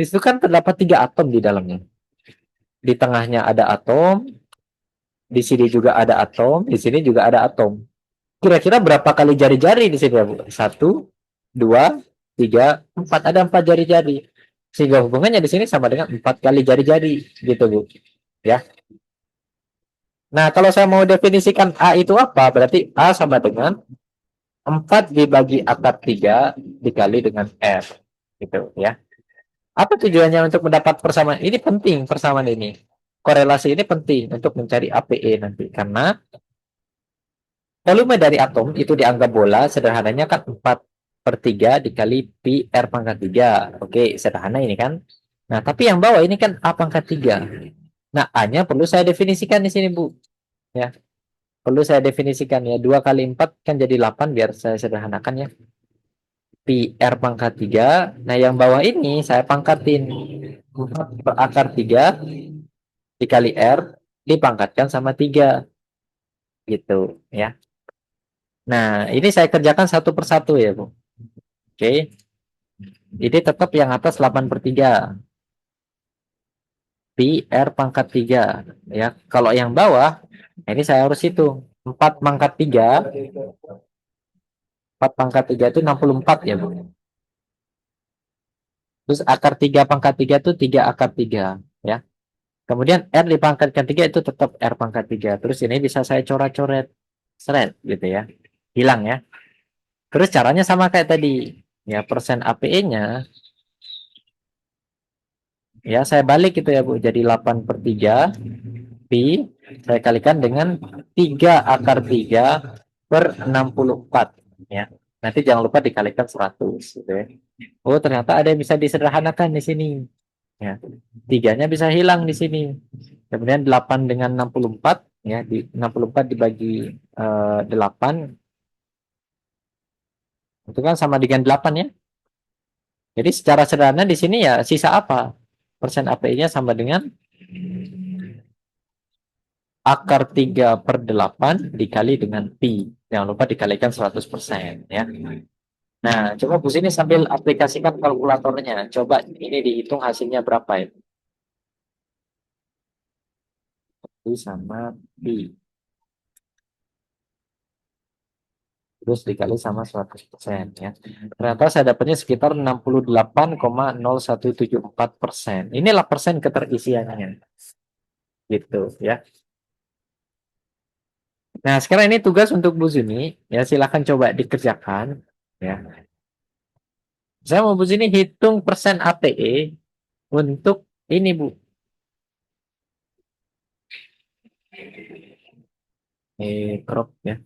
itu kan terdapat tiga atom di dalamnya. Di tengahnya ada atom, di sini juga ada atom, di sini juga ada atom. Kira-kira berapa kali jari-jari di sini ya, Bu? Satu, dua, tiga, empat. Ada empat jari-jari. Sehingga hubungannya di sini sama dengan empat kali jari-jari, gitu Bu. Ya. Nah, kalau saya mau definisikan A itu apa? Berarti A sama dengan 4 dibagi akar 3 dikali dengan R. Gitu ya. Apa tujuannya untuk mendapat persamaan? Ini penting persamaan ini. Korelasi ini penting untuk mencari APE nanti. Karena volume dari atom itu dianggap bola, sederhananya kan 4 per 3 dikali pi R pangkat 3. Oke, sederhana ini kan. Nah, tapi yang bawah ini kan A pangkat 3. Nah, A-nya perlu saya definisikan di sini, Bu. Ya, perlu saya definisikan ya. 2 kali 4 kan jadi 8 biar saya sederhanakan ya. Pi R pangkat 3. Nah, yang bawah ini saya pangkatin 4 per akar 3 dikali R dipangkatkan sama 3 gitu ya. Nah, ini saya kerjakan satu persatu ya, Bu. Oke. Ini tetap yang atas 8 per 3. Pi R pangkat 3 ya. Kalau yang bawah, ini saya harus hitung. 4 pangkat 3, 4 pangkat 3 itu 64 ya, Bu. Terus akar 3 pangkat 3 itu 3 akar 3 ya. Kemudian R dipangkatkan 3 itu tetap R pangkat 3. Terus ini bisa saya coret-coret. Seret gitu ya. Hilang ya. Terus caranya sama kayak tadi. Ya, persen APE-nya ya saya balik gitu ya, Bu. Jadi 8 per 3 pi saya kalikan dengan 3 akar 3 per 64 ya. Nanti jangan lupa dikalikan 100 gitu ya. Oh, ternyata ada yang bisa disederhanakan di sini. Ya. Tiganya bisa hilang di sini. Kemudian 8 dengan 64 ya, di 64 dibagi 8 itu kan sama dengan 8 ya. Jadi secara sederhana di sini ya sisa apa? Persen API-nya sama dengan akar 3 per 8 dikali dengan pi. Jangan lupa dikalikan 100% ya. Nah, coba Bu sini sambil aplikasikan kalkulatornya. Coba ini dihitung hasilnya berapa ya? Itu sama pi. Terus dikali sama 100% ya. Ternyata saya dapatnya sekitar 68,0174%. Inilah persen keterisiannya. Gitu ya. Nah, sekarang ini tugas untuk Bu Zuni. Ya, silahkan coba dikerjakan. Ya. Saya mau Bu Zuni hitung persen ATE untuk ini, Bu. Crop ya.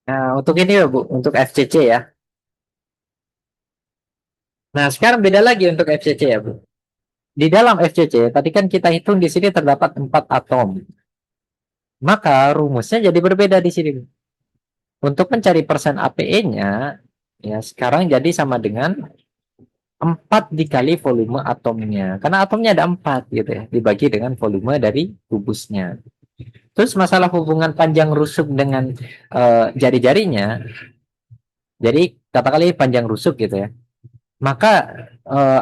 Nah, untuk ini ya, Bu, untuk FCC ya. Nah, sekarang beda lagi untuk FCC ya, Bu. Di dalam FCC, tadi kan kita hitung di sini terdapat 4 atom. Maka rumusnya jadi berbeda di sini. Untuk mencari persen APE-nya, ya sekarang jadi sama dengan 4 dikali volume atomnya. Karena atomnya ada 4 gitu ya, dibagi dengan volume dari kubusnya. Terus masalah hubungan panjang rusuk dengan jari-jarinya, jadi katakanlah panjang rusuk gitu ya. Maka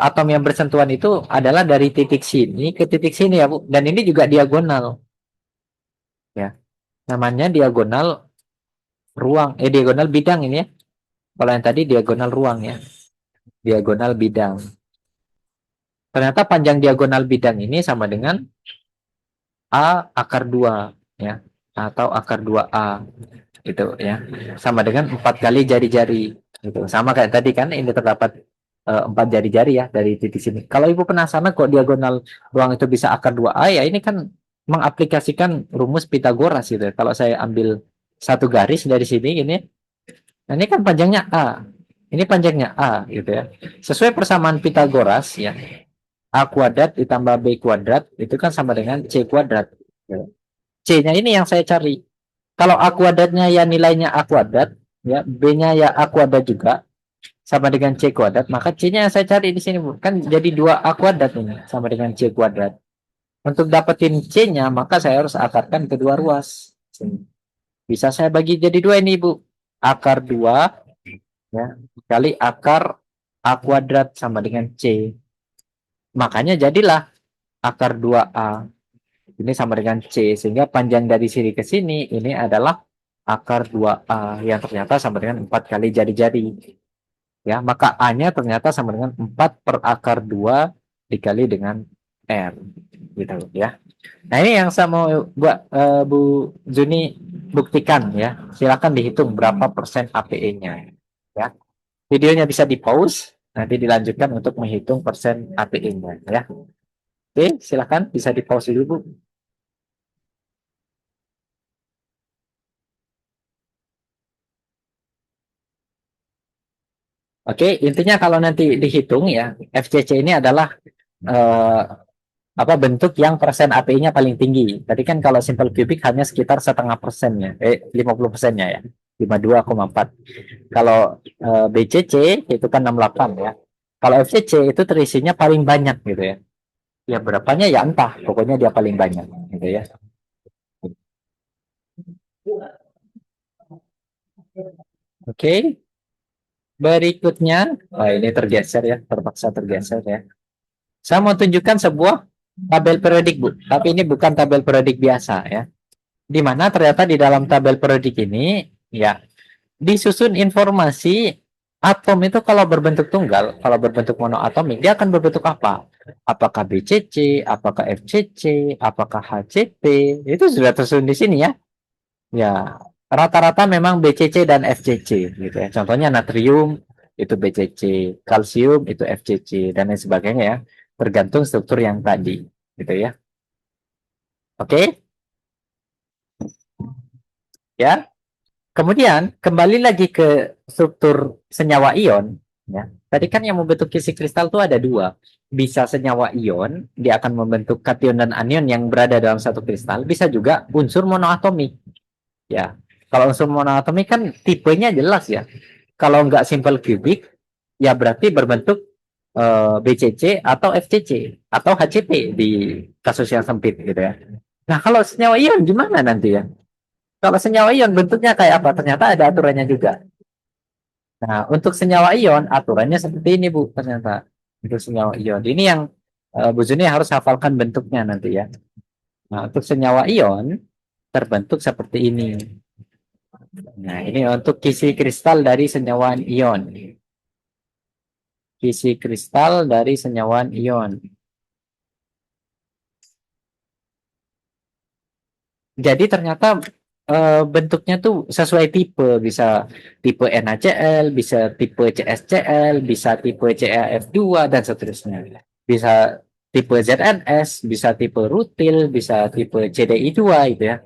atom yang bersentuhan itu adalah dari titik sini ke titik sini ya Bu. Dan ini juga diagonal ya. Namanya diagonal ruang, diagonal bidang ini ya. Kalau yang tadi diagonal ruang ya, diagonal bidang. Ternyata panjang diagonal bidang ini sama dengan A akar 2 ya, atau akar 2A gitu ya. Sama dengan 4 kali jari-jari gitu. Sama kayak tadi kan ini terdapat 4 jari-jari ya dari titik sini. Kalau Ibu penasaran kok diagonal ruang itu bisa akar 2A ya, ini kan mengaplikasikan rumus Pitagoras gitu ya. Kalau saya ambil satu garis dari sini ini, nah ini kan panjangnya A. Ini panjangnya A gitu ya. Sesuai persamaan Pitagoras ya, A kuadrat ditambah B kuadrat itu kan sama dengan C kuadrat. C-nya ini yang saya cari. Kalau A kuadratnya ya nilainya A kuadrat, ya B-nya ya A kuadrat juga, sama dengan C kuadrat, maka C-nya yang saya cari di sini, Bu. Kan jadi 2A kuadrat ini, sama dengan C kuadrat. Untuk dapetin C-nya, maka saya harus akarkan kedua ruas. Bisa saya bagi jadi 2 ini, Bu. Akar 2, ya, kali akar A kuadrat sama dengan C. Makanya jadilah akar 2A. Ini sama dengan C, sehingga panjang dari sini ke sini ini adalah akar 2A yang ternyata sama dengan 4 kali jari-jari. Ya, maka A-nya ternyata sama dengan 4 per akar 2 dikali dengan R. Gitu ya. Nah, ini yang saya mau buat Bu Juni buktikan ya. Silakan dihitung berapa persen APE-nya ya. Videonya bisa di-pause, nanti dilanjutkan untuk menghitung persen APE-nya ya. Oke, silakan bisa di-pause dulu Bu. Oke, intinya kalau nanti dihitung ya, FCC ini adalah eh, apa bentuk yang persen API-nya paling tinggi. Tadi kan kalau simple cubic hanya sekitar setengah persennya, 50%-nya ya, 52,4. Kalau BCC itu kan 68 ya. Kalau FCC itu terisinya paling banyak gitu ya. Ya berapanya ya entah, pokoknya dia paling banyak gitu ya. Oke, berikutnya, ini tergeser ya, terpaksa tergeser ya. Saya mau tunjukkan sebuah tabel periodik, Bu. Tapi ini bukan tabel periodik biasa ya. Di mana ternyata di dalam tabel periodik ini ya disusun informasi atom itu kalau berbentuk tunggal, kalau berbentuk monoatomik, dia akan berbentuk apa? Apakah BCC, apakah FCC, apakah HCP? Itu sudah tersusun di sini ya. Ya, rata-rata memang BCC dan FCC gitu ya. Contohnya natrium itu BCC, kalsium itu FCC dan lain sebagainya ya. Tergantung struktur yang tadi gitu ya. Oke, ya. Kemudian kembali lagi ke struktur senyawa ion ya. Tadi kan yang membentuk kisi kristal itu ada dua. Bisa senyawa ion, dia akan membentuk kation dan anion yang berada dalam satu kristal. Bisa juga unsur monoatomik. Ya, kalau unsur monoatomik kan tipenya jelas ya. Kalau nggak simple cubic, ya berarti berbentuk BCC atau FCC atau HCP di kasus yang sempit gitu ya. Nah, kalau senyawa ion gimana nanti ya? Kalau senyawa ion bentuknya kayak apa? Ternyata ada aturannya juga. Nah, untuk senyawa ion aturannya seperti ini Bu, ternyata. Untuk senyawa ion. Ini yang Bu Juni harus hafalkan bentuknya nanti ya. Nah, untuk senyawa ion terbentuk seperti ini. Nah, ini untuk kisi kristal dari senyawaan ion. Kisi kristal dari senyawaan ion. Jadi ternyata bentuknya tuh sesuai tipe, bisa tipe NaCl, bisa tipe CsCl, bisa tipe CaF2 dan seterusnya. Bisa tipe ZNS, bisa tipe rutil, bisa tipe CDI2 itu ya.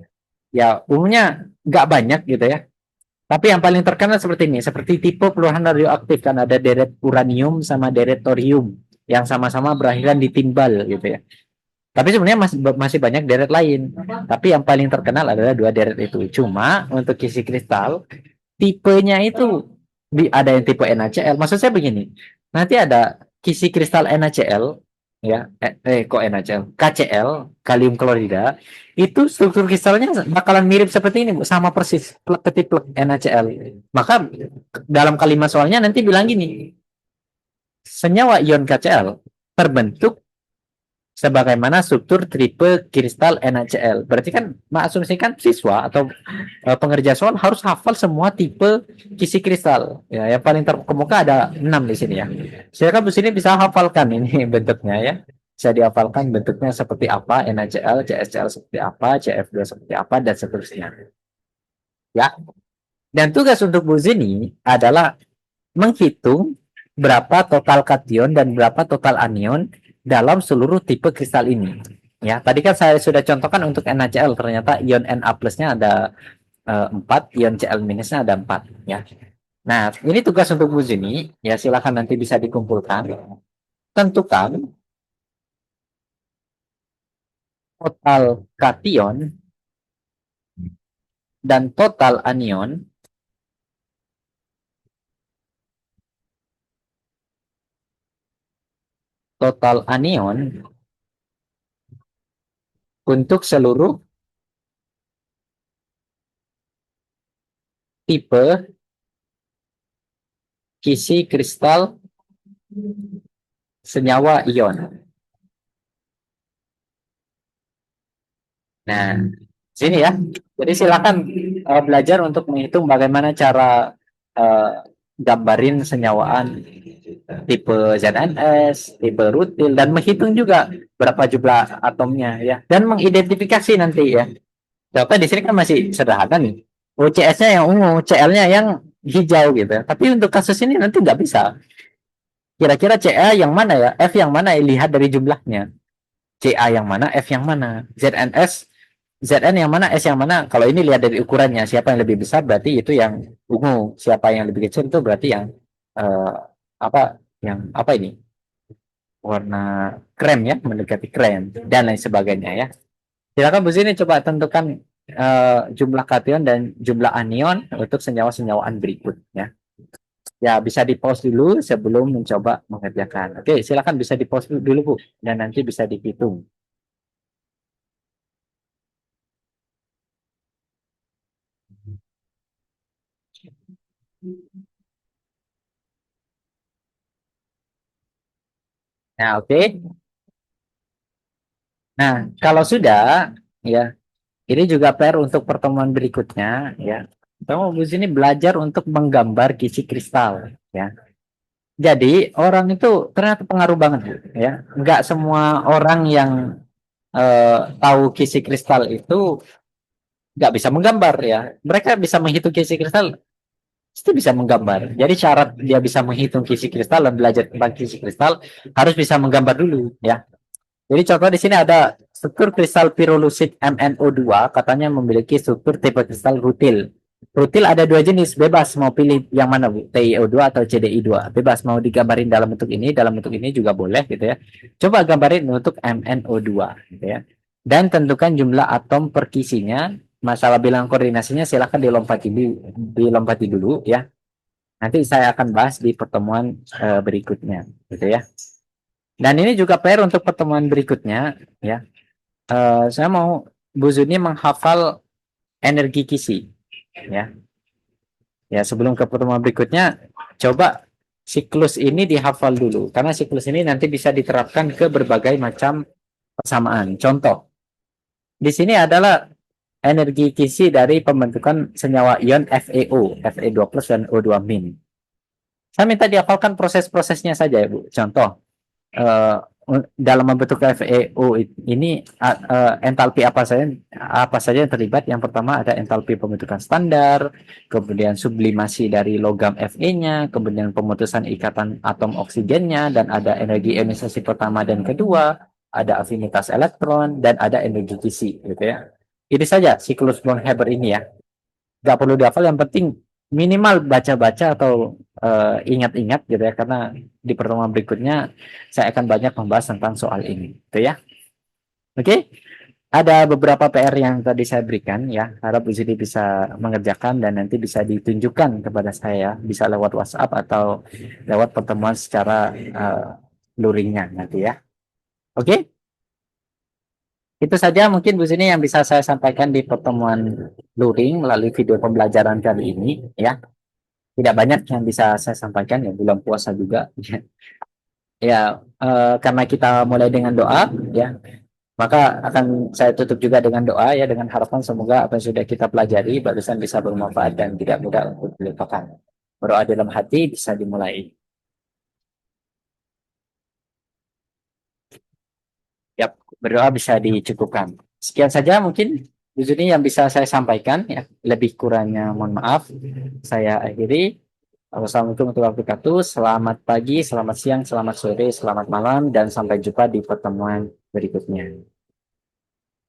Ya umumnya nggak banyak gitu ya. Tapi yang paling terkenal seperti ini, seperti tipe peluruhan radioaktif kan ada deret uranium sama deret thorium. yang sama-sama berakhiran di timbal gitu ya. Tapi sebenarnya masih masih banyak deret lain. Tapi yang paling terkenal adalah dua deret itu. Cuma untuk kisi kristal tipenya itu ada yang tipe NaCl. Maksud saya begini, nanti ada kisi kristal NaCl ya, kok NaCl, KCl, kalium klorida, itu struktur kristalnya bakalan mirip seperti ini, Bu, sama persis, plek ketip plek NaCl. Maka dalam kalimat soalnya nanti bilang gini, senyawa ion KCl terbentuk sebagaimana struktur tipe kristal NaCl. Berarti kan mengasumsikan siswa atau pengerja soal harus hafal semua tipe kisi kristal. Ya, yang paling terkemuka ada 6 di sini ya. Silakan di sini bisa hafalkan ini bentuknya ya. Bisa dihafalkan bentuknya seperti apa, NaCl, CSCl seperti apa, CF2 seperti apa, dan seterusnya. Ya. Dan tugas untuk Bu Zini adalah menghitung berapa total kation dan berapa total anion dalam seluruh tipe kristal ini. Ya, tadi kan saya sudah contohkan untuk NaCl, ternyata ion Na plusnya ada 4, ion Cl minusnya ada 4 ya. Nah, ini tugas untuk Bu Zini, ya silakan nanti bisa dikumpulkan. Tentukan total kation dan total anion untuk seluruh tipe kisi kristal senyawa ion. Nah, sini ya. Jadi silakan belajar untuk menghitung bagaimana cara uh, gambarin senyawaan tipe ZNS, tipe rutil, dan menghitung juga berapa jumlah atomnya ya, dan mengidentifikasi nanti ya. Contoh di sini kan masih sederhana nih. UCS-nya yang ungu, CL-nya yang hijau gitu. Tapi untuk kasus ini nanti nggak bisa. Kira-kira CA yang mana ya? F yang mana? Lihat dari jumlahnya. CA yang mana? F yang mana? ZNS ZN yang mana, S yang mana? Kalau ini lihat dari ukurannya, siapa yang lebih besar berarti itu yang ungu, siapa yang lebih kecil itu berarti yang eh, apa? Yang apa ini? Warna krem ya, mendekati krem dan lain sebagainya ya. Silakan Bu Zini coba tentukan jumlah kation dan jumlah anion untuk senyawa-senyawaan berikut ya. Ya bisa di pause dulu sebelum mencoba mengerjakan. Oke, silakan bisa di pause dulu Bu dan nanti bisa dihitung. Nah, oke. Nah, kalau sudah ya, ini juga PR untuk pertemuan berikutnya ya. Kamu di sini belajar untuk menggambar kisi kristal ya. Jadi orang itu ternyata pengaruh banget ya. Enggak semua orang yang tahu kisi kristal itu nggak bisa menggambar ya. Mereka bisa menghitung kisi kristal, pasti bisa menggambar. Jadi syarat dia bisa menghitung kisi kristal dan belajar tentang kisi kristal harus bisa menggambar dulu ya. Jadi contoh di sini ada struktur kristal pirolusik MnO2 katanya memiliki struktur tipe kristal rutil. Rutil ada dua jenis, bebas mau pilih yang mana Bu, TiO2 atau CDI2. Bebas mau digambarin dalam bentuk ini juga boleh gitu ya. Coba gambarin untuk MnO2 gitu ya. Dan tentukan jumlah atom per kisinya. Masalah bilangan koordinasinya silahkan dilompati dulu ya. Nanti saya akan bahas di pertemuan berikutnya gitu ya. Dan ini juga PR untuk pertemuan berikutnya ya. Saya mau Bu Zuni menghafal energi kisi ya. Ya, sebelum ke pertemuan berikutnya coba siklus ini dihafal dulu karena siklus ini nanti bisa diterapkan ke berbagai macam persamaan. Contoh, di sini adalah energi kisi dari pembentukan senyawa ion FeO, Fe2+ dan O2-. Saya minta dihafalkan proses-prosesnya saja ya, Bu. Contoh, uh, dalam membentuk FeO ini entalpi apa saja yang terlibat. Yang pertama ada entalpi pembentukan standar, kemudian sublimasi dari logam Fe-nya, kemudian pemutusan ikatan atom oksigennya, dan ada energi ionisasi pertama dan kedua, ada afinitas elektron, dan ada energi kisi gitu ya. Ini saja siklus Born-Haber ini ya. Nggak perlu dihafal, yang penting minimal baca-baca atau ingat-ingat gitu ya, karena di pertemuan berikutnya saya akan banyak membahas tentang soal ini, gitu ya. Oke, ada beberapa PR yang tadi saya berikan ya, harap Bu Siti bisa mengerjakan dan nanti bisa ditunjukkan kepada saya, bisa lewat WhatsApp atau lewat pertemuan secara luringnya nanti ya. Oke, itu saja mungkin Bu Siti yang bisa saya sampaikan di pertemuan luring melalui video pembelajaran kali ini ya. Tidak banyak yang bisa saya sampaikan ya, bulan puasa juga. Ya, karena kita mulai dengan doa ya, maka akan saya tutup juga dengan doa ya, dengan harapan semoga apa yang sudah kita pelajari barusan bisa bermanfaat dan tidak mudah untuk dilupakan. Berdoa dalam hati bisa dimulai. Ya, berdoa bisa dicukupkan. Sekian saja mungkin di sini yang bisa saya sampaikan ya. Lebih kurangnya mohon maaf. Saya akhiri. Wassalamualaikum warahmatullahi wabarakatuh. Selamat pagi, selamat siang, selamat sore, selamat malam, dan sampai jumpa di pertemuan berikutnya.